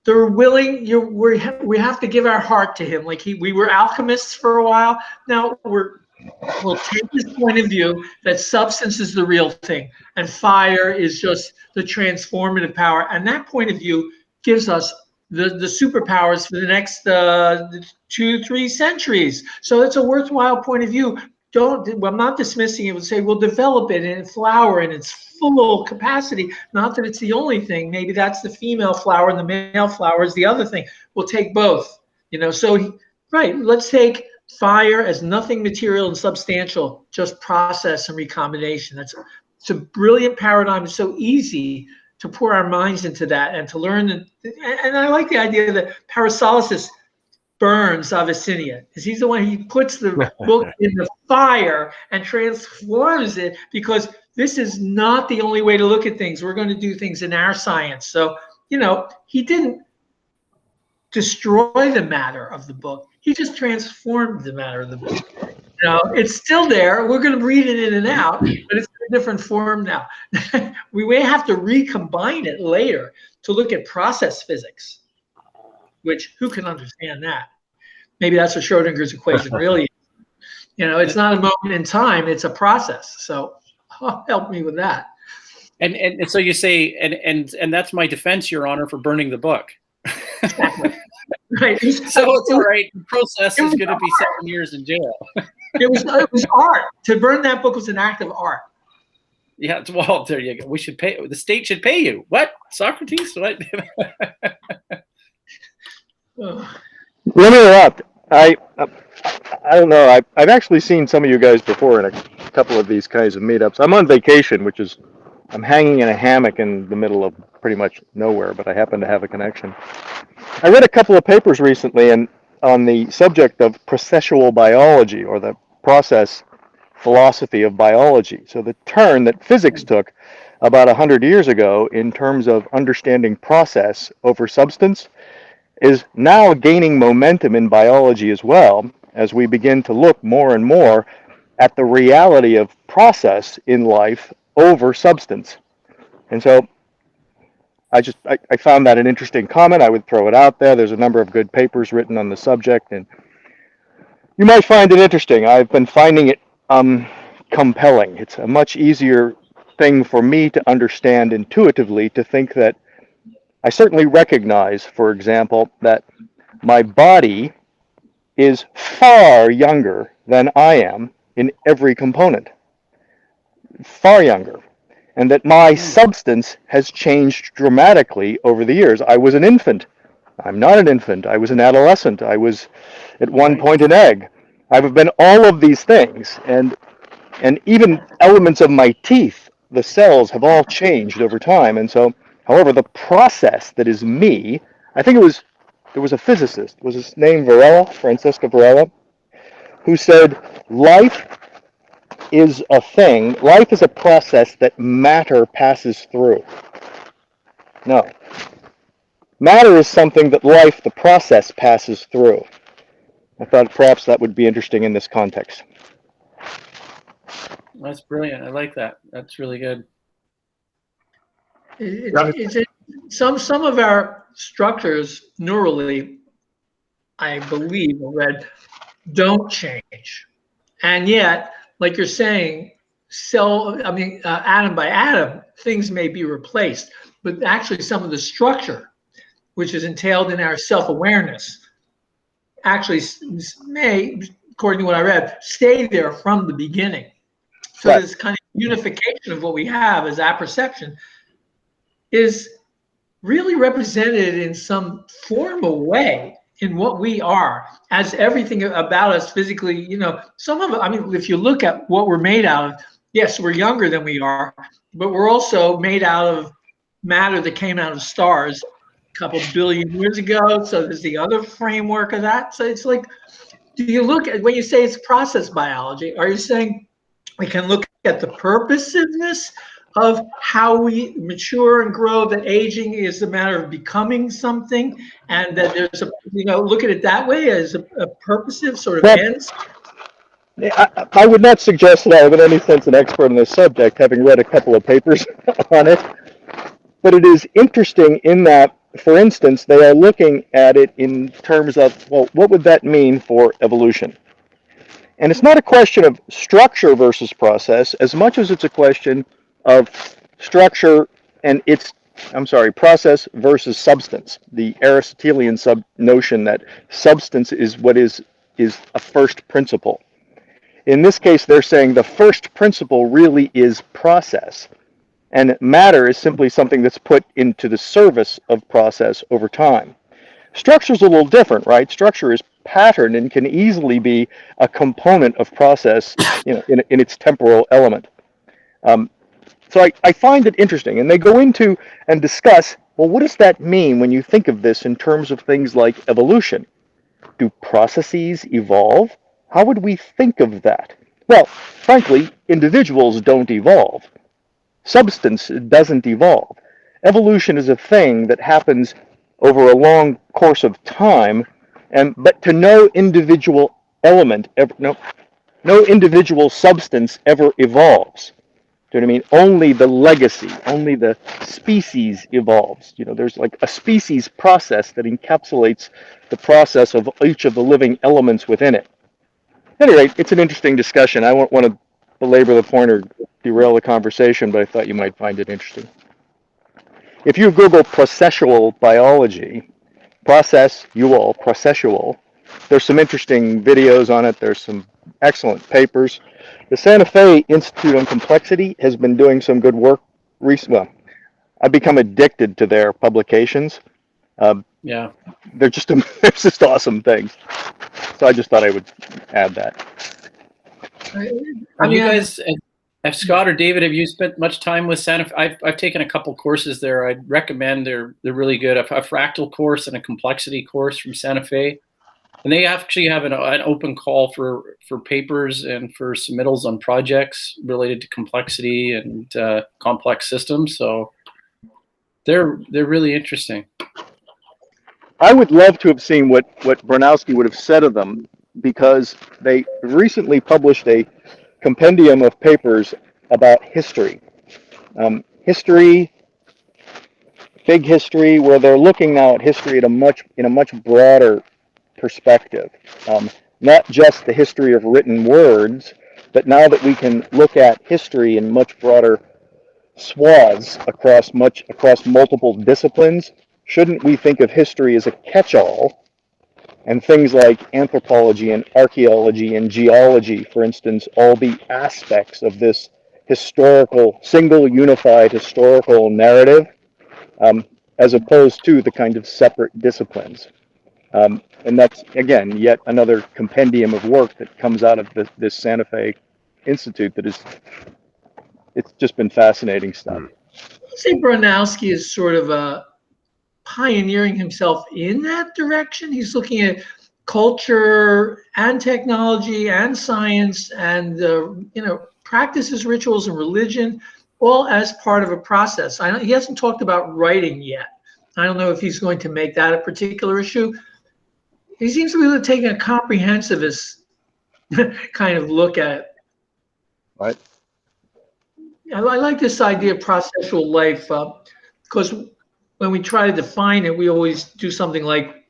They're willing. We have to give our heart to him. Like we were alchemists for a while. Now we'll take this point of view that substance is the real thing and fire is just the transformative power. And that point of view gives us the superpowers for the next 2-3 centuries. So it's a worthwhile point of view. I'm not dismissing it. We'll say we'll develop it and flower in its full capacity. Not that it's the only thing. Maybe that's the female flower and the male flower is the other thing. We'll take both. Let's take fire as nothing material and substantial, just process and recombination. It's a brilliant paradigm. It's so easy to pour our minds into that and to learn. And I like the idea that Paracelsus burns Avicenna, because he's the one, he puts the book in the fire and transforms it, because this is not the only way to look at things. We're going to do things in our science. So, he didn't destroy the matter of the book. He just transformed the matter of the book. It's still there. We're going to read it in and out, but it's in a different form now. We may have to recombine it later to look at process physics, which who can understand that? Maybe that's what Schrodinger's equation really is. It's not a moment in time, it's a process. So help me with that. And so you say, and that's my defense, Your Honor, for burning the book. Exactly. Right. So it's all right. The process is going to be 7 years in jail. It was art. To burn that book was an act of art. Yeah, well, there you go. We should pay. The state should pay you. What? Socrates? What? Let me interrupt. I don't know. I've actually seen some of you guys before in a couple of these kinds of meetups. I'm on vacation, I'm hanging in a hammock in the middle of pretty much nowhere, but I happen to have a connection. I read a couple of papers recently on the subject of processual biology, or the process philosophy of biology. So the turn that physics took about 100 years ago in terms of understanding process over substance is now gaining momentum in biology as well, as we begin to look more and more at the reality of process in life over substance. And so I found that an interesting comment. I would throw it out there. There's a number of good papers written on the subject, and you might find it interesting. I've been finding it compelling. It's a much easier thing for me to understand intuitively, to think that I certainly recognize, for example, that my body is far younger than I am in every component. Far younger. And that my substance has changed dramatically over the years. I was an infant. I'm not an infant. I was an adolescent. I was at one point an egg. I've been all of these things. And even elements of my teeth, the cells have all changed over time. And so However, the process that is me, I think there was a physicist, was his name Varela, Francesco Varela, who said life is a thing, life is a process that matter passes through. No. Matter is something that life, the process, passes through. I thought perhaps that would be interesting in this context. That's brilliant. I like that. That's really good. Some of our structures neurally, I believe, read, don't change, and yet, like you're saying, atom by atom, things may be replaced, but actually, some of the structure, which is entailed in our self-awareness, actually may, according to what I read, stay there from the beginning. So this kind of unification of what we have as apperception is really represented in some formal way in what we are, as everything about us physically, some of it, I mean, if you look at what we're made out of, yes, we're younger than we are, but we're also made out of matter that came out of stars a couple billion years ago. So there's the other framework of that. So it's like, do you look at, when you say it's process biology, are you saying we can look at the purposiveness of how we mature and grow, that aging is a matter of becoming something, and that there's a, look at it that way as a purposive sort of ends? I would not suggest that I am in any sense an expert on this subject, having read a couple of papers on it. But it is interesting in that, for instance, they are looking at it in terms of, well, what would that mean for evolution? And it's not a question of structure versus process as much as it's a question of structure and process versus substance. The Aristotelian notion that substance is what is a first principle. In this case, they're saying the first principle really is process. And matter is simply something that's put into the service of process over time. Structure's a little different, right? Structure is patterned and can easily be a component of process, in its temporal element. So I find it interesting, and they go into and discuss, well, what does that mean when you think of this in terms of things like evolution? Do processes evolve? How would we think of that? Well, frankly, individuals don't evolve. Substance doesn't evolve. Evolution is a thing that happens over a long course of time, but to no individual element, no individual substance ever evolves. Do you know what I mean? Only the legacy, only the species evolves. There's like a species process that encapsulates the process of each of the living elements within it. At any rate, it's an interesting discussion. I won't want to belabor the point or derail the conversation, but I thought you might find it interesting. If you Google processual biology, processual, there's some interesting videos on it. There's some excellent papers. The Santa Fe Institute on Complexity has been doing some good work recently. Well, I've become addicted to their publications. Yeah. They're just awesome things. So I just thought I would add that. Have you guys, Scott or David, have you spent much time with Santa Fe? I've taken a couple courses there. I'd recommend they're really good. A fractal course and a complexity course from Santa Fe. And they actually have an open call for papers and for submittals on projects related to complexity and complex systems. So they're really interesting. I would love to have seen what Bronowski would have said of them, because they recently published a compendium of papers about history. Big history, where they're looking now at history in a much broader perspective. Not just the history of written words, but now that we can look at history in much broader swaths across multiple disciplines, shouldn't we think of history as a catch-all, and things like anthropology and archaeology and geology, for instance, all be aspects of this single unified historical narrative, as opposed to the kind of separate disciplines. And that's, again, yet another compendium of work that comes out of this Santa Fe Institute it's just been fascinating stuff. say Bronowski is sort of pioneering himself in that direction. He's looking at culture and technology and science and practices, rituals, and religion, all as part of a process. He hasn't talked about writing yet. I don't know if he's going to make that a particular issue. He seems to be taking a comprehensivist kind of look at it. Right. I like this idea of processual life because when we try to define it, we always do something like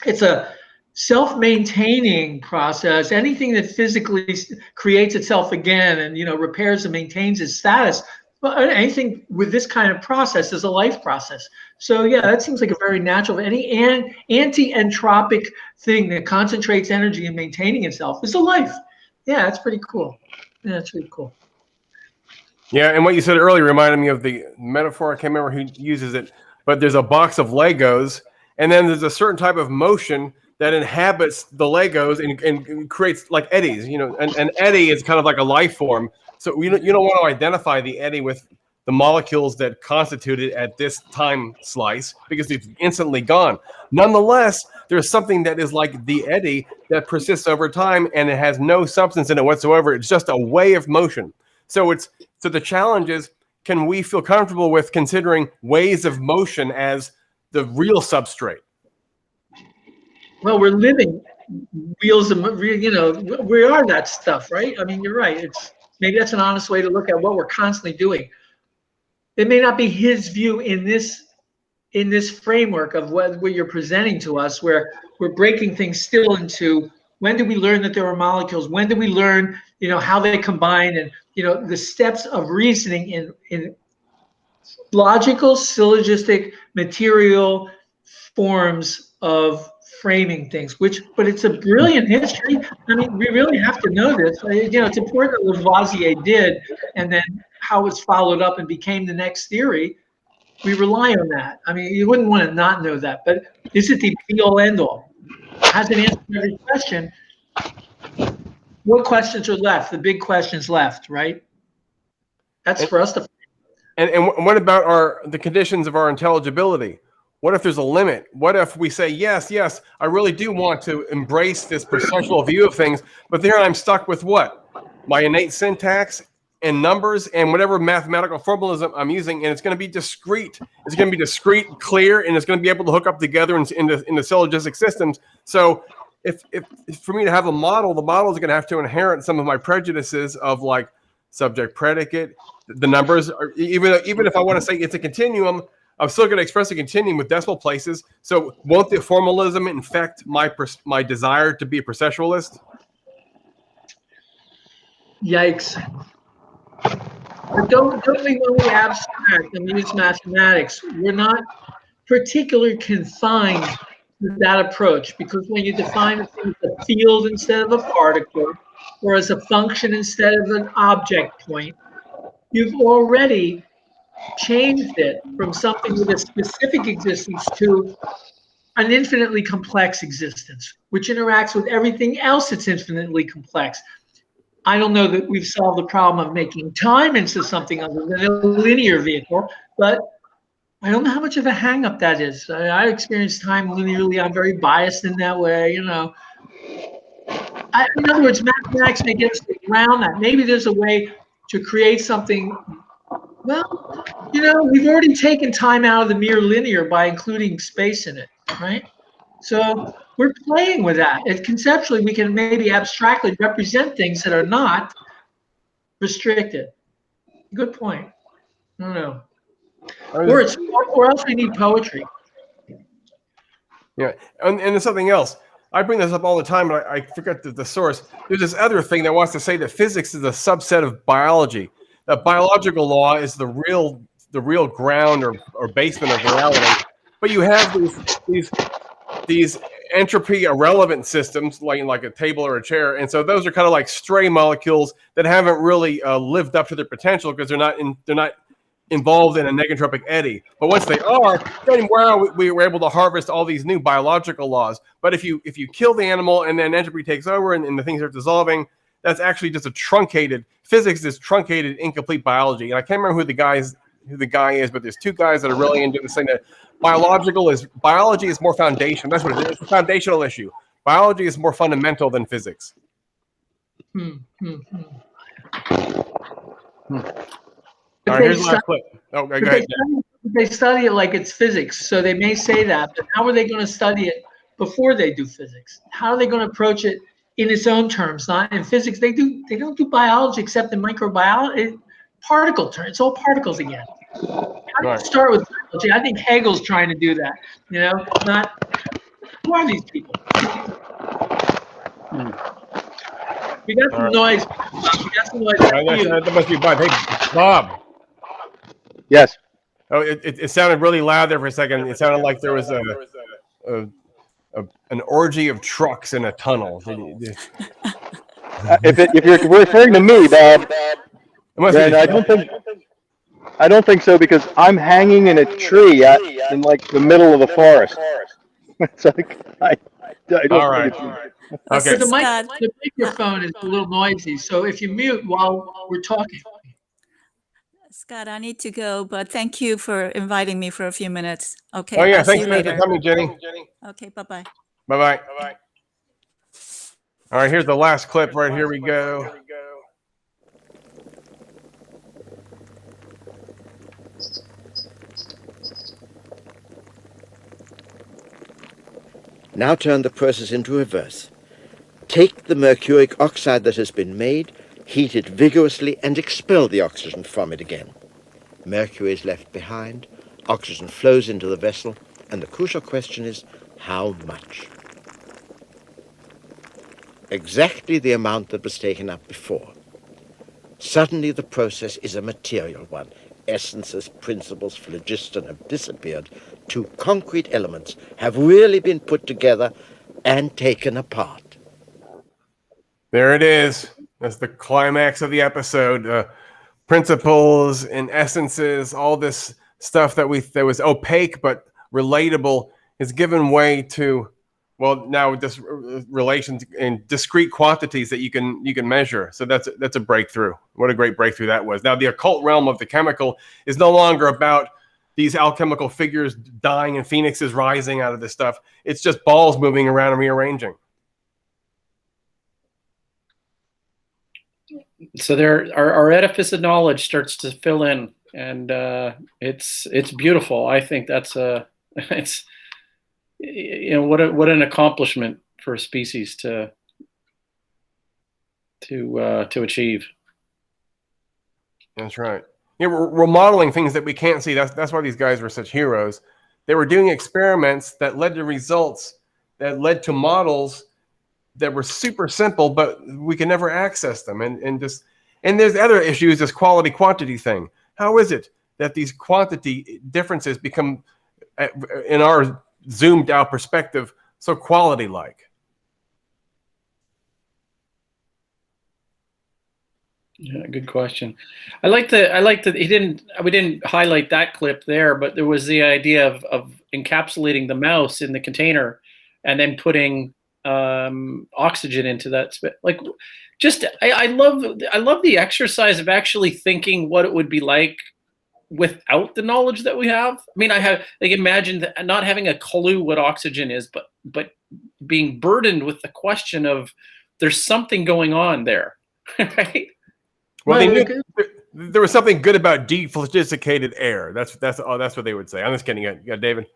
it's a self-maintaining process. Anything that physically creates itself again and repairs and maintains its status, but anything with this kind of process is a life process. So yeah, that seems like a very natural. Any anti-entropic thing that concentrates energy in maintaining itself is a life. Yeah, that's pretty cool. Yeah, that's really cool. Yeah, and what you said earlier reminded me of the metaphor. I can't remember who uses it, but there's a box of Legos, and then there's a certain type of motion that inhabits the Legos and creates like eddies. An eddy is kind of like a life form. So you don't want to identify the eddy with the molecules that constitute it at this time slice because it's instantly gone. Nonetheless, there's something that is like the eddy that persists over time, and it has no substance in it whatsoever. It's just a way of motion. So the challenge is, can we feel comfortable with considering ways of motion as the real substrate? Well, we're living wheels of, we are that stuff, right? I mean, you're right. Maybe that's an honest way to look at what we're constantly doing. It may not be his view in this framework of what you're presenting to us, where we're breaking things still into when did we learn that there were molecules? When did we learn, how they combine, and the steps of reasoning in logical, syllogistic, material forms of framing things, but it's a brilliant history. I mean, we really have to know this. It's important what Lavoisier did, and then how it's followed up and became the next theory. We rely on that. I mean, you wouldn't want to not know that, but is it the be-all, end-all? Hasn't answered every question. What questions are left? The big questions left, right? That's for us to. And what about the conditions of our intelligibility? What if there's a limit? What if we say, yes, I really do want to embrace this processual view of things, but there I'm stuck with what? My innate syntax and numbers and whatever mathematical formalism I'm using, and it's going to be discrete. It's going to be discrete, clear, and it's going to be able to hook up together into syllogistic systems. So if for me to have a model, the model is going to have to inherit some of my prejudices of like subject predicate, the numbers, even if I want to say it's a continuum, I'm still going to express a continuum with decimal places. So won't the formalism infect my desire to be a processualist? Yikes. But don't we know we abstract and use mathematics? We're not particularly confined to that approach, because when you define a thing as a field instead of a particle, or as a function instead of an object point, you've already changed it from something with a specific existence to an infinitely complex existence, which interacts with everything else that's infinitely complex. I don't know that we've solved the problem of making time into something other than a linear vehicle, but I don't know how much of a hang-up that is. I experience time linearly. I'm very biased in that way, in other words, mathematics may get us around that. Maybe there's a way to create something. Well, we've already taken time out of the mere linear by including space in it, right? So we're playing with that. And conceptually, we can maybe abstractly represent things that are not restricted. Good point. I don't know. Or else we need poetry. Yeah, and there's something else. I bring this up all the time, but I forget the source. There's this other thing that wants to say that physics is a subset of biology. That biological law is the real ground or basement of reality. But you have these entropy irrelevant systems like a table or a chair, and so those are kind of like stray molecules that haven't really lived up to their potential because they're not involved in a negentropic eddy. But once they are, then wow, we were able to harvest all these new biological laws. But if you kill the animal and then entropy takes over and the things are dissolving, that's actually just a truncated physics is truncated incomplete biology. And I can't remember who the guys who the guy is, but there's two guys that are really into this thing that biology is more foundational. That's what it is. It's a foundational issue. Biology is more fundamental than physics. Hmm. All right, here's the last clip. Oh, go ahead. They study it like it's physics, so they may say that, but how are they going to study it before they do physics? How are they going to approach it in its own terms, not in physics? They don't do biology except in microbiology, particle terms. It's all particles again. How do you start with biology? I think Hegel's trying to do that. You know, who are these people? We got some noise. That must be Bob. Hey, Bob. Yes. Oh, it sounded really loud there for a second. It sounded like there was an orgy of trucks in a tunnel. If you're referring to me, Bob, then I don't think so, because I'm hanging in a tree in like the middle of the forest. It's like I don't. All right. Okay. The microphone is a little noisy, so if you mute while we're talking. Scott, I need to go, but thank you for inviting me for a few minutes. Okay. Oh yeah, I'll thanks see you later. for coming, Jenny. Okay, bye-bye. Bye-bye. All right, here's the last clip. Right here we go. Now turn the process into reverse. Take the mercuric oxide that has been made, heat it vigorously, and expel the oxygen from it again. Mercury is left behind, oxygen flows into the vessel, and the crucial question is, how much? Exactly the amount that was taken up before. Suddenly the process is a material one. Essences, principles, phlogiston have disappeared. Two concrete elements have really been put together and taken apart. There it is. That's the climax of the episode. Principles and essences, all this stuff that was opaque but relatable is given way to, well, now just relations in discrete quantities that you can measure. So that's a breakthrough. What a great breakthrough that was. Now the occult realm of the chemical is no longer about these alchemical figures dying and phoenixes rising out of this stuff. It's just balls moving around and rearranging. So our edifice of knowledge starts to fill in, and it's beautiful. I think that's it's, you know, what an accomplishment for a species to achieve. That's right. Yeah, we're modeling things that we can't see. That's why these guys were such heroes. They were doing experiments that led to results that led to models that were super simple, but we can never access them. And there's other issues, this quality quantity thing. How is it that these quantity differences become, in our zoomed out perspective, so quality like? Yeah, good question. I like that we didn't highlight that clip there, but there was the idea of encapsulating the mouse in the container and then putting oxygen into that. Like, just I love the exercise of actually thinking what it would be like without the knowledge that we have. I mean, I have imagine not having a clue what oxygen is, but being burdened with the question of there's something going on there, right? Well, they knew there was something good about dephlogisticated air. That's what they would say. I'm just kidding. Yeah, David.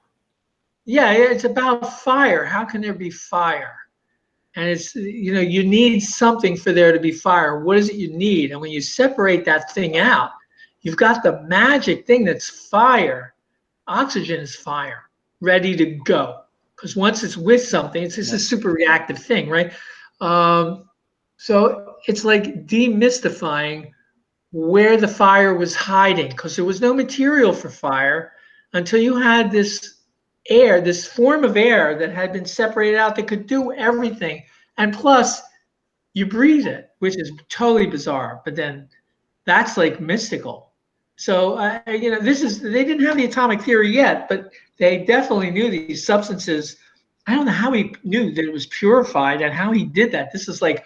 Yeah, it's about fire. How can there be fire? And it's, you know, you need something for there to be fire. What is it you need? And when you separate that thing out, you've got the magic thing that's fire. Oxygen is fire, ready to go. Because once it's with something, it's just a super reactive thing, right? So it's like demystifying where the fire was hiding, because there was no material for fire until you had this air, this form of air that had been separated out that could do everything. And plus, you breathe it, which is totally bizarre. But then that's like mystical. So, you know, they didn't have the atomic theory yet, but they definitely knew these substances. I don't know how he knew that it was purified and how he did that. This is like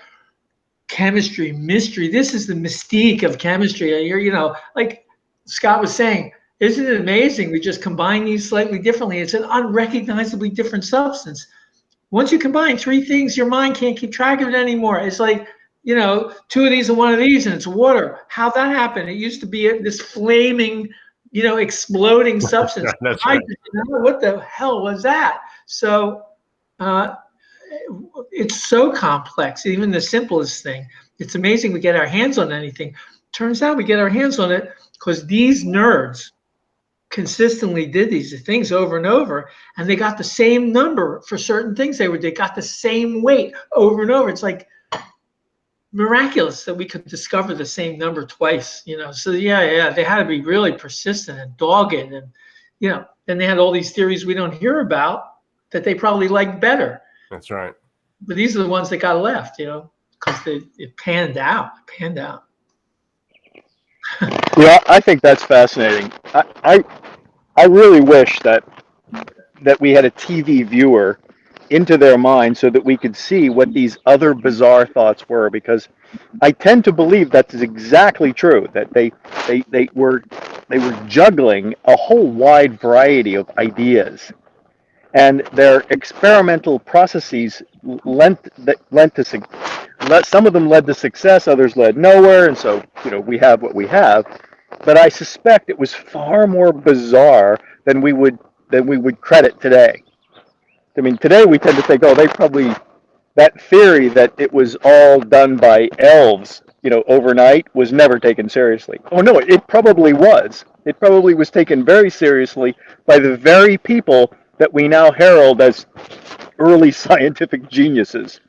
chemistry mystery. This is the mystique of chemistry. You're, you know, like Scott was saying, isn't it amazing? We just combine these slightly differently. It's an unrecognizably different substance. Once you combine three things, your mind can't keep track of it anymore. It's like, you know, two of these and one of these, and it's water. How'd that happen? It used to be this flaming, you know, exploding substance. That's right. What the hell was that? So it's so complex, even the simplest thing. It's amazing we get our hands on anything. Turns out we get our hands on it because these nerds consistently did these things over and over, and they got the same number for certain things. They got the same weight over and over. It's like miraculous that we could discover the same number twice, you know. So yeah, they had to be really persistent and dogged, and you know, then they had all these theories we don't hear about that they probably liked better. That's right. But these are the ones that got left, you know, because it panned out. Yeah, I think that's fascinating. I really wish that we had a TV viewer into their mind so that we could see what these other bizarre thoughts were, because I tend to believe that is exactly true, that they were juggling a whole wide variety of ideas, and their experimental processes some of them led to success, others led nowhere, and so, you know, we have what we have. But I suspect it was far more bizarre than we would credit today. I mean, today we tend to think, oh, that theory that it was all done by elves, you know, overnight was never taken seriously. Oh no, it probably was. It probably was taken very seriously by the very people that we now herald as early scientific geniuses.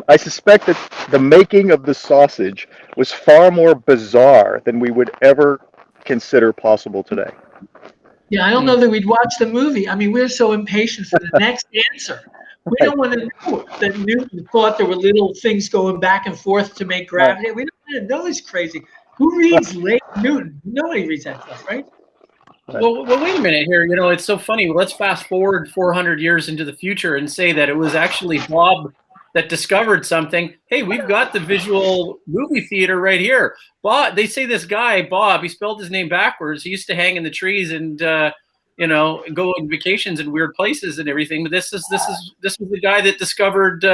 I suspect that the making of the sausage was far more bizarre than we would ever consider possible today. Yeah, I don't know that we'd watch the movie. I mean, we're so impatient for the next answer. We don't want to know that Newton thought there were little things going back and forth to make gravity. We don't want to know this crazy. Who reads late Newton? Nobody reads that stuff, right? Well, wait a minute here. You know, it's so funny. Let's fast forward 400 years into the future and say that it was actually Bob that discovered something. Hey, we've got the visual movie theater right here. Bob, they say this guy, Bob, he spelled his name backwards. He used to hang in the trees and, you know, go on vacations in weird places and everything. But this was the guy that discovered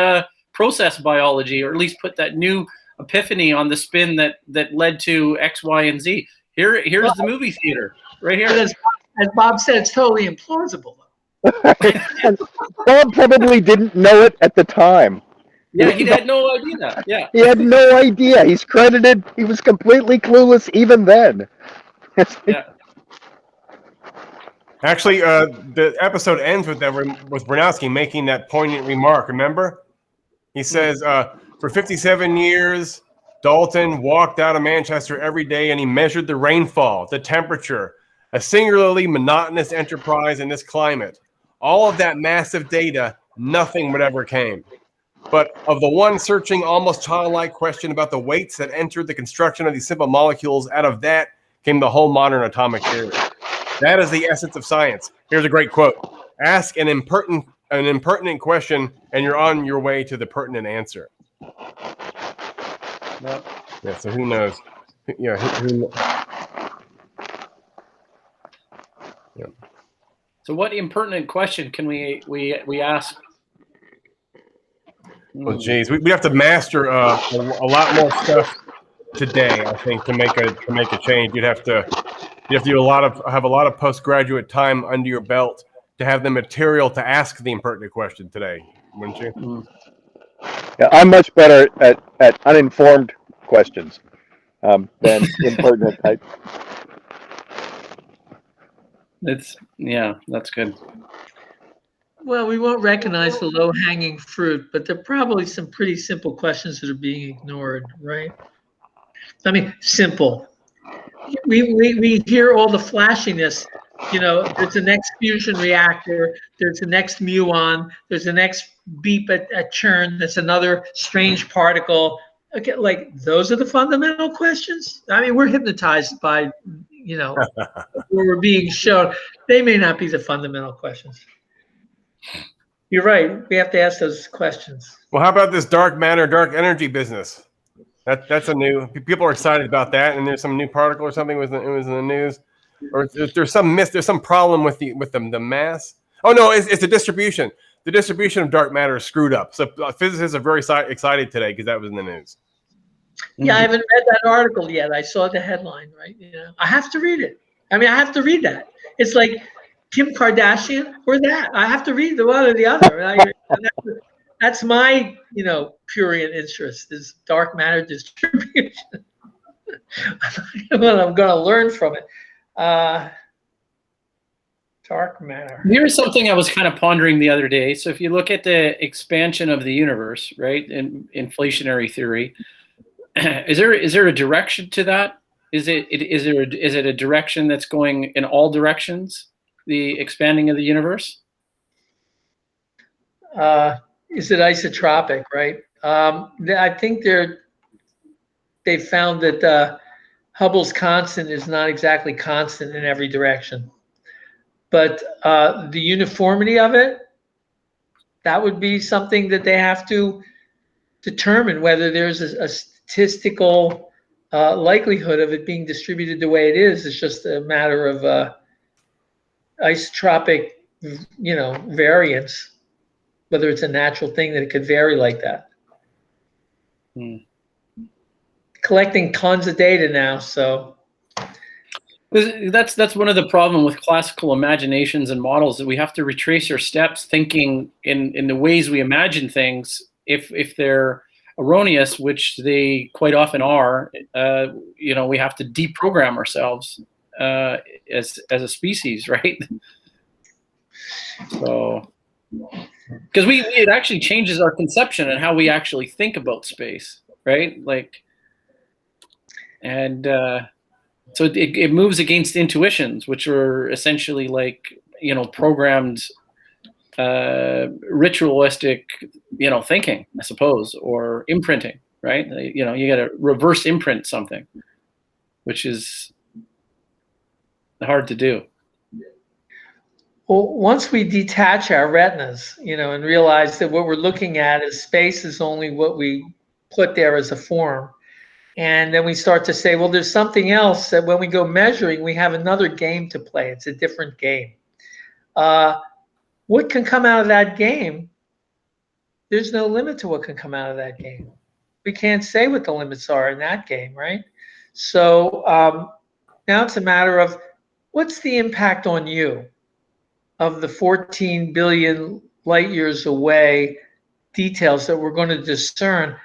process biology, or at least put that new epiphany on the spin that led to X, Y, and Z. Here's the movie theater right here. As Bob said, it's totally implausible. Bob probably didn't know it at the time. Yeah, he had no idea. Yeah, he had no idea. He's credited. He was completely clueless even then. Yeah. Actually, the episode ends with Bronowski making that poignant remark. Remember, he says, "For 57 years, Dalton walked out of Manchester every day, and he measured the rainfall, the temperature, a singularly monotonous enterprise in this climate. All of that massive data, nothing whatever came. But of the one searching, almost childlike question about the weights that entered the construction of these simple molecules, out of that came the whole modern atomic theory. That is the essence of science." Here's a great quote. "Ask an impertinent question, and you're on your way to the pertinent answer." Yeah, so who knows? Yeah, yeah. So what impertinent question can we ask? Well, geez, we have to master a lot more stuff today, I think, to make a change. You'd have to do have a lot of postgraduate time under your belt to have the material to ask the impertinent question today, wouldn't you? Yeah, I'm much better at uninformed questions than impertinent type. That's good. Well, we won't recognize the low-hanging fruit, but there are probably some pretty simple questions that are being ignored, right? I mean, simple. We hear all the flashiness. You know, there's the next fusion reactor, there's the next muon, there's the next beep at churn, there's another strange particle. Okay, like those are the fundamental questions. I mean, we're hypnotized by, you know, where we're being shown. They may not be the fundamental questions. You're right. We have to ask those questions. Well, how about this dark matter, dark energy business? That's a new. People are excited about that, and there's some new particle or something. It was in the news, or there's some There's some problem with the mass. Oh no, it's the distribution. The distribution of dark matter is screwed up. So physicists are very excited today because that was in the news. Yeah, I haven't read that article yet. I saw the headline, right? I have to read it. I mean, I have to read that. It's like Kim Kardashian or that. I have to read the one or the other. That's my, prurient interest is dark matter distribution. What I'm going to learn from it. Dark matter. Here's something I was kind of pondering the other day. So if you look at the expansion of the universe, right, in inflationary theory, is there a direction to that? Is it a direction that's going in all directions? The expanding of the universe? Is it isotropic, right? I think they found that Hubble's constant is not exactly constant in every direction. But the uniformity of it, that would be something that they have to determine whether there's a statistical likelihood of it being distributed the way it is. It's just a matter of isotropic, variance, whether it's a natural thing that it could vary like that. Collecting tons of data now, so. That's one of the problem with classical imaginations and models, that we have to retrace our steps thinking in the ways we imagine things. If they're erroneous, which they quite often are, we have to deprogram ourselves as a species, right? So, because it actually changes our conception and how we actually think about space, right? So it moves against intuitions, which are essentially programmed ritualistic, thinking, I suppose, or imprinting, right? You got to reverse imprint something, which is hard to do. Well, once we detach our retinas, and realize that what we're looking at is space is only what we put there as a form. And then we start to say, well, there's something else that when we go measuring, we have another game to play. It's a different game. What can come out of that game? There's no limit to what can come out of that game. We can't say what the limits are in that game, right? So now it's a matter of what's the impact on you of the 14 billion light years away details that we're going to discern.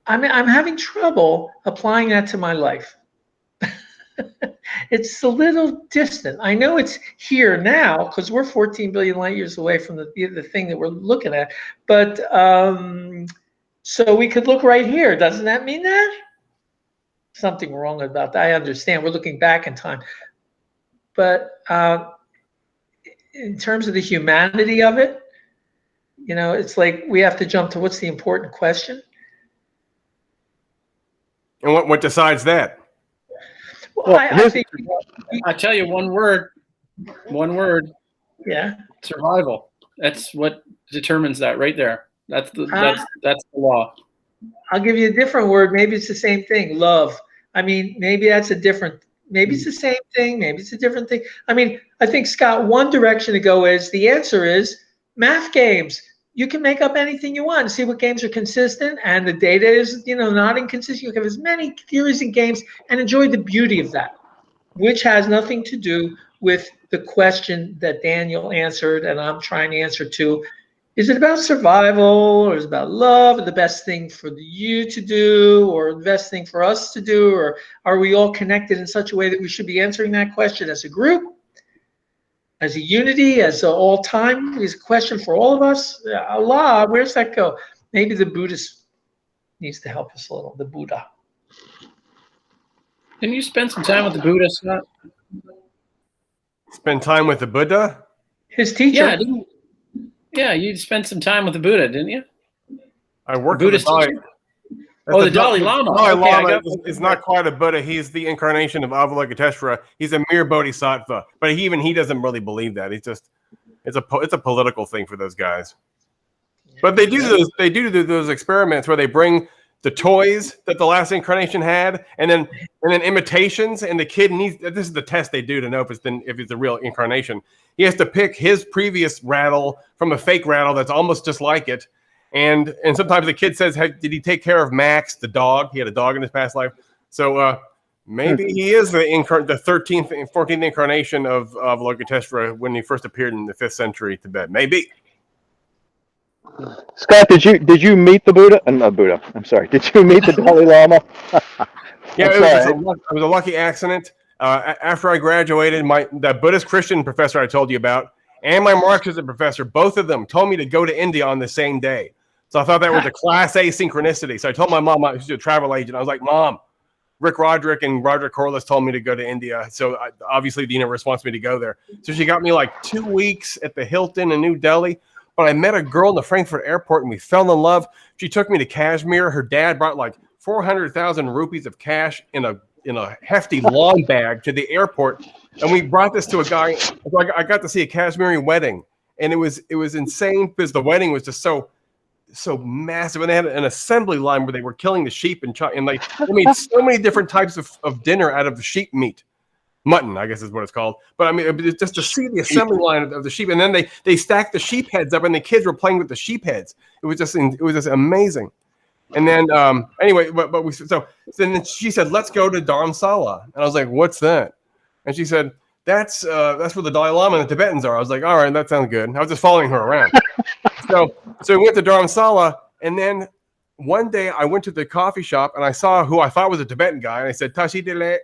I'm having trouble applying that to my life. It's a little distant. I know it's here now because we're 14 billion light years away from the thing that we're looking at. But so we could look right here. Doesn't that mean that? Something wrong about that. I understand. We're looking back in time. But in terms of the humanity of it, it's like we have to jump to what's the important question. And what decides that? Well, I think I tell you one word. Yeah. Survival. That's what determines that right there. That's the law. I'll give you a different word. Maybe it's the same thing. Love. I mean, maybe it's the same thing. Maybe it's a different thing. I mean, I think, Scott, one direction to go is the answer is math games. You can make up anything you want. See what games are consistent, and the data is, not inconsistent. You can have as many theories and games and enjoy the beauty of that, which has nothing to do with the question that Daniel answered and I'm trying to answer to. Is it about survival, or is it about love, or the best thing for you to do, or the best thing for us to do, or are we all connected in such a way that we should be answering that question as a group? As a unity, as all time, is a question for all of us. Allah, where's that go? Maybe the Buddhist needs to help us a little. The Buddha. Can you spend some time with the Buddha, Scott? Spend time with the Buddha? His teacher. Yeah, you spent some time with the Buddha, didn't you? I worked with the Dalai. The Dalai Lama. Dalai Lama is not quite a Buddha. He's the incarnation of Avalokiteshvara. He's a mere bodhisattva, but even he doesn't really believe that. It's a political thing for those guys. But they do those experiments where they bring the toys that the last incarnation had, and then imitations. And the kid needs, this is the test they do to know if it's a real incarnation. He has to pick his previous rattle from a fake rattle that's almost just like it. And sometimes the kid says, hey, did he take care of Max, the dog? He had a dog in his past life. So maybe he is the 13th and 14th incarnation of Logoteshvra when he first appeared in the 5th century Tibet. Maybe. Scott, did you meet the Buddha? Not Buddha. I'm sorry. Did you meet the Dalai Lama? Yeah, it was a lucky accident. After I graduated, that Buddhist Christian professor I told you about, and my Marxism professor, both of them told me to go to India on the same day. So I thought that was a Class A synchronicity. So I told my mom, she's a travel agent. I was like, Mom, Rick Roderick and Roderick Corliss told me to go to India. So obviously the universe wants me to go there. So she got me like 2 weeks at the Hilton in New Delhi. But I met a girl in the Frankfurt airport and we fell in love. She took me to Kashmir. Her dad brought like 400,000 rupees of cash in a hefty lawn bag to the airport. And we brought this to a guy. So I got to see a Kashmiri wedding. And it was insane because the wedding was just so massive. And they had an assembly line where they were killing the sheep and they made so many different types of dinner out of the sheep meat. Mutton, I guess is what it's called. But I mean, just to see the assembly line of the sheep, and then they stacked the sheep heads up, and the kids were playing with the sheep heads. It was just amazing. And then anyway, so then she said, "Let's go to Dharamsala," and I was like, "What's that?" And she said, "That's where the Dalai Lama and the Tibetans are." I was like, "All right, that sounds good." I was just following her around. so we went to Dharamsala, and then one day I went to the coffee shop and I saw who I thought was a Tibetan guy, and I said, "Tashi dele."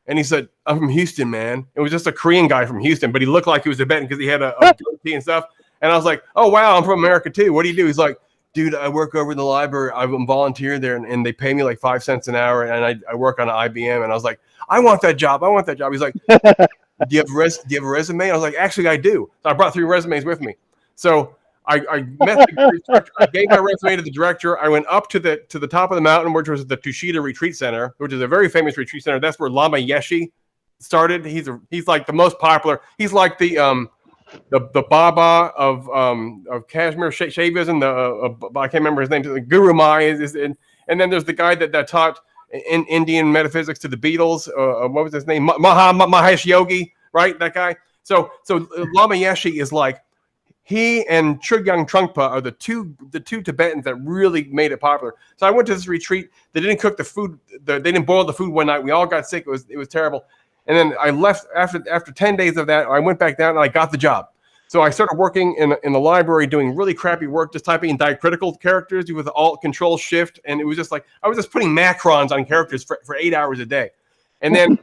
And he said, "I'm from Houston, man." It was just a Korean guy from Houston, but he looked like he was Tibetan because he had a goatee and stuff. And I was like, "Oh, wow, I'm from America too. What do you do?" He's like, "Dude, I work over in the library. I'm volunteer there, and they pay me like 5 cents an hour, and I work on an IBM." And I was like, "I want that job. I want that job." He's like, do you have a resume? I was like, "Actually, I do." So I brought 3 resumes with me. So I met the director. I gave my resume to the director. I went up to the top of the mountain, which was the Tushita Retreat Center, which is a very famous retreat center. That's where Lama Yeshe started. He's like the most popular. He's like the Baba of Kashmir Shaivism. I can't remember his name. Guru Mai and then there's the guy that taught in Indian metaphysics to the Beatles. What was his name? Mahesh Yogi, right? That guy. So Lama Yeshe is like. He and Chogyam Trungpa are the two Tibetans that really made it popular. So I went to this retreat. They didn't cook the food. They didn't boil the food one night. We all got sick. It was terrible. And then I left after 10 days of that. I went back down and I got the job. So I started working in the library doing really crappy work, just typing in diacritical characters with Alt Control Shift. And it was just like I was just putting macrons on characters for 8 hours a day. And then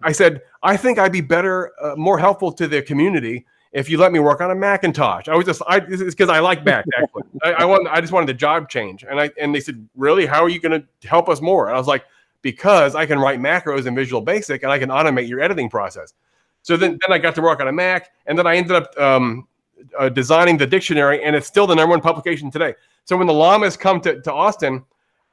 I said, I think I'd be better, more helpful to the community if you let me work on a Macintosh. It's because I like Mac, actually. I just wanted the job change. And they said, really, how are you going to help us more? And I was like, because I can write macros in Visual Basic and I can automate your editing process. So then I got to work on a Mac, and then I ended up designing the dictionary, and it's still the #1 publication today. So when the Lamas come to Austin,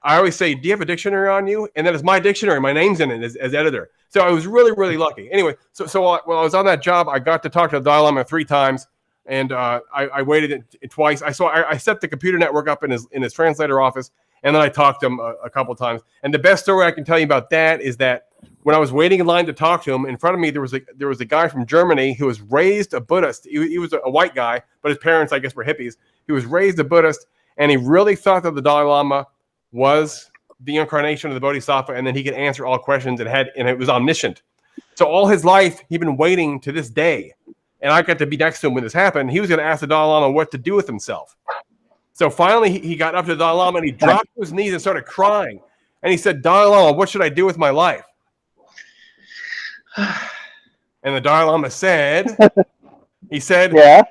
I always say, do you have a dictionary on you? And then it's my dictionary. My name's in it as editor. So I was really, really lucky. Anyway, so while I was on that job, I got to talk to the Dalai Lama 3 times, and I waited twice. I set the computer network up in his translator office, and then I talked to him a couple times. And the best story I can tell you about that is that when I was waiting in line to talk to him, in front of me there was a guy from Germany who was raised a Buddhist. He was a white guy, but his parents, I guess, were hippies. He was raised a Buddhist, and he really thought that the Dalai Lama was the incarnation of the Bodhisattva, and then he could answer all questions and it was omniscient. So all his life, he'd been waiting to this day, and I got to be next to him when this happened. He was going to ask the Dalai Lama what to do with himself. So finally, he got up to the Dalai Lama, and he dropped to his knees and started crying. And he said, Dalai Lama, what should I do with my life? And the Dalai Lama said, yeah.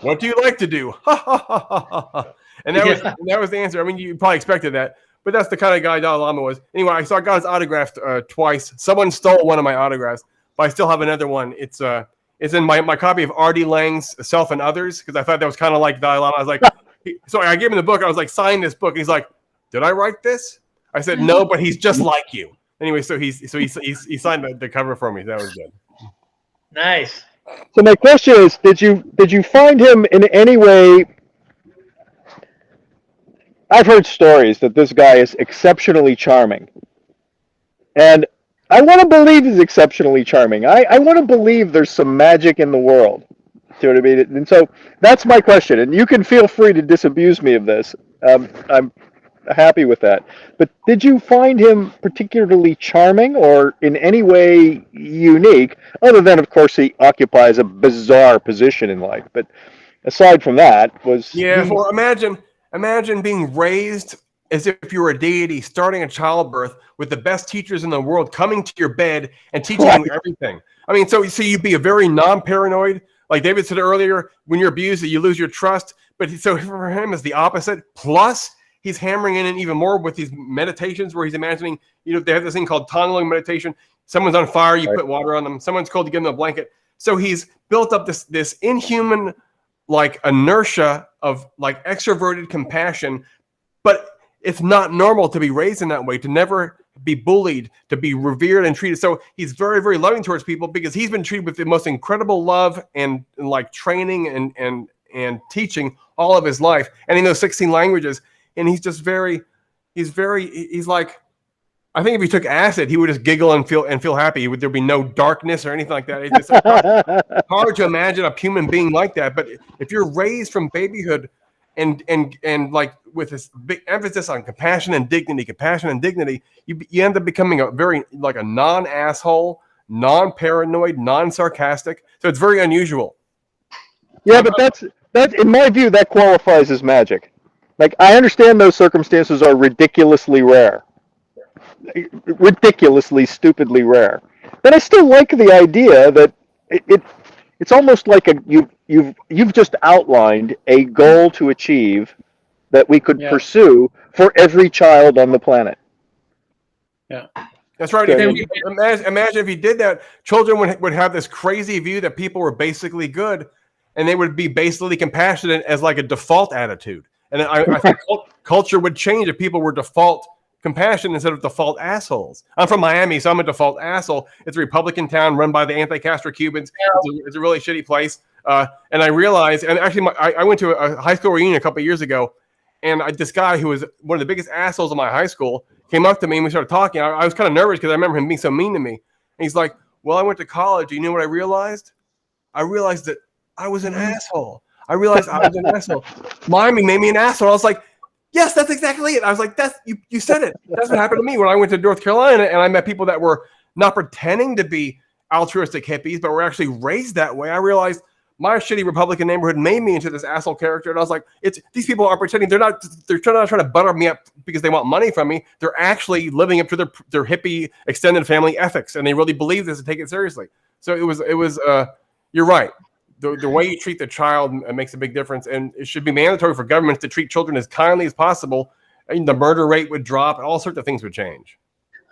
What do you like to do? And that was the answer. I mean, you probably expected that. But that's the kind of guy Dalai Lama was. Anyway, I got his autograph twice. Someone stole one of my autographs, but I still have another one. It's in my copy of R.D. Laing's Self and Others, because I thought that was kind of like Dalai Lama. I was like, so I gave him the book. I was like, sign this book. And he's like, did I write this? I said, no, but he's just like you. Anyway, so he signed the cover for me. That was good. Nice. So my question is, did you find him in any way I've heard stories that this guy is exceptionally charming. And I want to believe he's exceptionally charming. I want to believe there's some magic in the world. Do you know what I mean? And so that's my question. And you can feel free to disabuse me of this. I'm happy with that. But did you find him particularly charming or in any way unique, other than, of course, he occupies a bizarre position in life? But aside from that, was yeah. Well, imagine being raised as if you were a deity, starting a childbirth with the best teachers in the world coming to your bed and teaching you everything. I mean, so you'd be a very non-paranoid. Like David said earlier, when you're abused, you lose your trust. But so for him, it's the opposite. Plus, he's hammering in even more with these meditations where he's imagining, they have this thing called tunneling meditation. Someone's on fire, you put water on them. Someone's cold, you give them a blanket. So he's built up this inhuman, like, inertia of, like, extroverted compassion. But it's not normal to be raised in that way, to never be bullied, to be revered and treated. So he's very, very loving towards people because he's been treated with the most incredible love and like training and teaching all of his life. And he knows 16 languages. And he's just he's like, I think if he took acid, he would just giggle and feel happy. There'd be no darkness or anything like that. It's just hard to imagine a human being like that. But if you're raised from babyhood and like with this big emphasis on compassion and dignity, you end up becoming a very, like, a non-asshole, non-paranoid, non-sarcastic. So it's very unusual. Yeah, but that's in my view, that qualifies as magic. Like, I understand those circumstances are ridiculously rare, ridiculously, stupidly rare. But I still like the idea that it's almost like you've just outlined a goal to achieve that we could pursue for every child on the planet. Yeah, that's right. Imagine if he did that, children would have this crazy view that people were basically good, and they would be basically compassionate as like a default attitude. And I think culture would change if people were default compassion instead of default assholes. I'm from Miami, so I'm a default asshole. It's a Republican town run by the anti-Castro Cubans. It's a really shitty place. And I realized, and actually, I went to a high school reunion a couple of years ago, and this guy who was one of the biggest assholes in my high school came up to me and we started talking. I was kind of nervous because I remember him being so mean to me. And he's like, well, I went to college. You know what I realized? I realized that I was an asshole. I realized I was an asshole. Miami made me an asshole. I was like, yes, that's exactly it. I was like, you said it. That's what happened to me when I went to North Carolina and I met people that were not pretending to be altruistic hippies, but were actually raised that way. I realized my shitty Republican neighborhood made me into this asshole character. And I was like, these people aren't pretending. They're not trying to butter me up because they want money from me. They're actually living up to their hippie extended family ethics. And they really believe this and take it seriously. So it was you're right. The way you treat the child makes a big difference. And it should be mandatory for governments to treat children as kindly as possible. And the murder rate would drop and all sorts of things would change.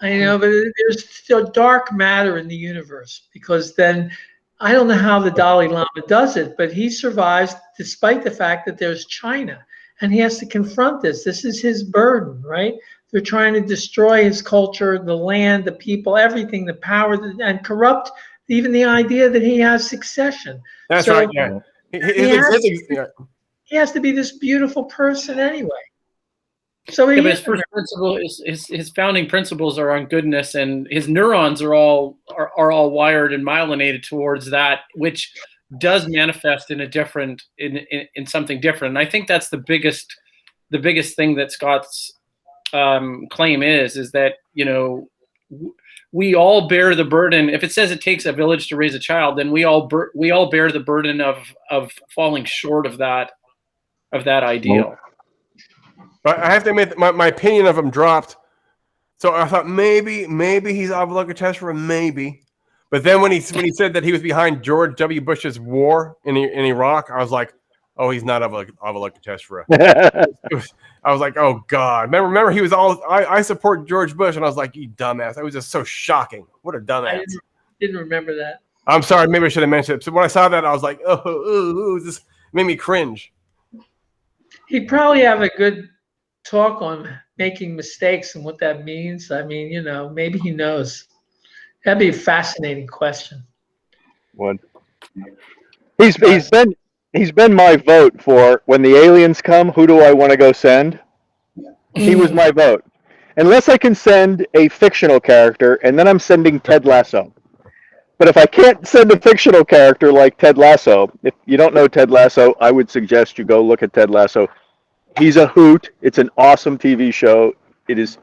I know, but there's still dark matter in the universe, because then I don't know how the Dalai Lama does it, but he survives despite the fact that there's China, and he has to confront this. This is his burden, right? They're trying to destroy his culture, the land, the people, everything, the power, and corrupt even the idea that he has succession. That's so right. Yeah. He has to be this beautiful person anyway. So but his first principle is his founding principles are on goodness, and his neurons are all wired and myelinated towards that, which does manifest in a different in something different. And I think that's the biggest thing that Scott's claim is that, you know, we all bear the burden. If it says it takes a village to raise a child, then we all bear the burden of falling short of that ideal. But I have to admit, my opinion of him dropped. So I thought maybe he's Avalokiteshvara, maybe. But then when he said that he was behind George W. Bush's war in Iraq, I was like, oh, he's not Avalokiteshvara. I was like, oh God. Remember he was I support George Bush, and I was like, you dumbass. It was just so shocking. What a dumbass. I didn't remember that. I'm sorry, maybe I should have mentioned it. So when I saw that, I was like, this made me cringe. He'd probably have a good talk on making mistakes and what that means. I mean, you know, maybe he knows. That'd be a fascinating question. What? He's been my vote for when the aliens come, who do I want to go send? He was my vote. Unless I can send a fictional character, and then I'm sending Ted Lasso. But if I can't send a fictional character like Ted Lasso, if you don't know Ted Lasso, I would suggest you go look at Ted Lasso. He's a hoot. It's an awesome TV show. He's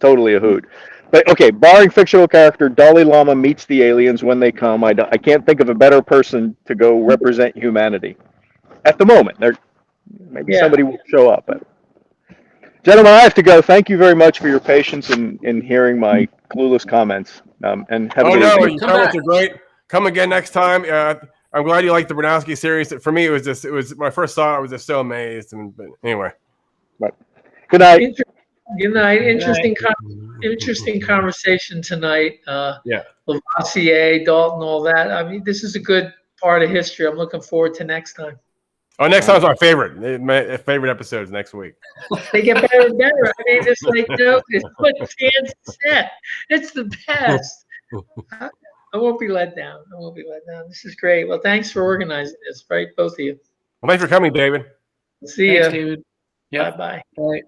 totally a hoot. But okay, barring fictional character, Dalai Lama meets the aliens when they come. I can't think of a better person to go represent humanity at the moment. Maybe somebody will show up. But gentlemen, I have to go. Thank you very much for your patience in hearing my clueless comments. And have a good evening. Your comments are great. Come again next time. I'm glad you liked the Bronowski series. For me, it was when I first saw it, I was just so amazed. But anyway, right. Good night. Good night. Interesting conversation tonight. Lavoisier, Dalton, all that. I mean, this is a good part of history. I'm looking forward to next time. Oh, next time's our favorite. My favorite episodes next week. They get better and better. I mean, it's like, it's what Dan said. It's the best. I won't be let down. This is great. Well, thanks for organizing this, right? Both of you. Well, thanks for coming, David. See ya. David. Yeah. Bye-bye. Bye.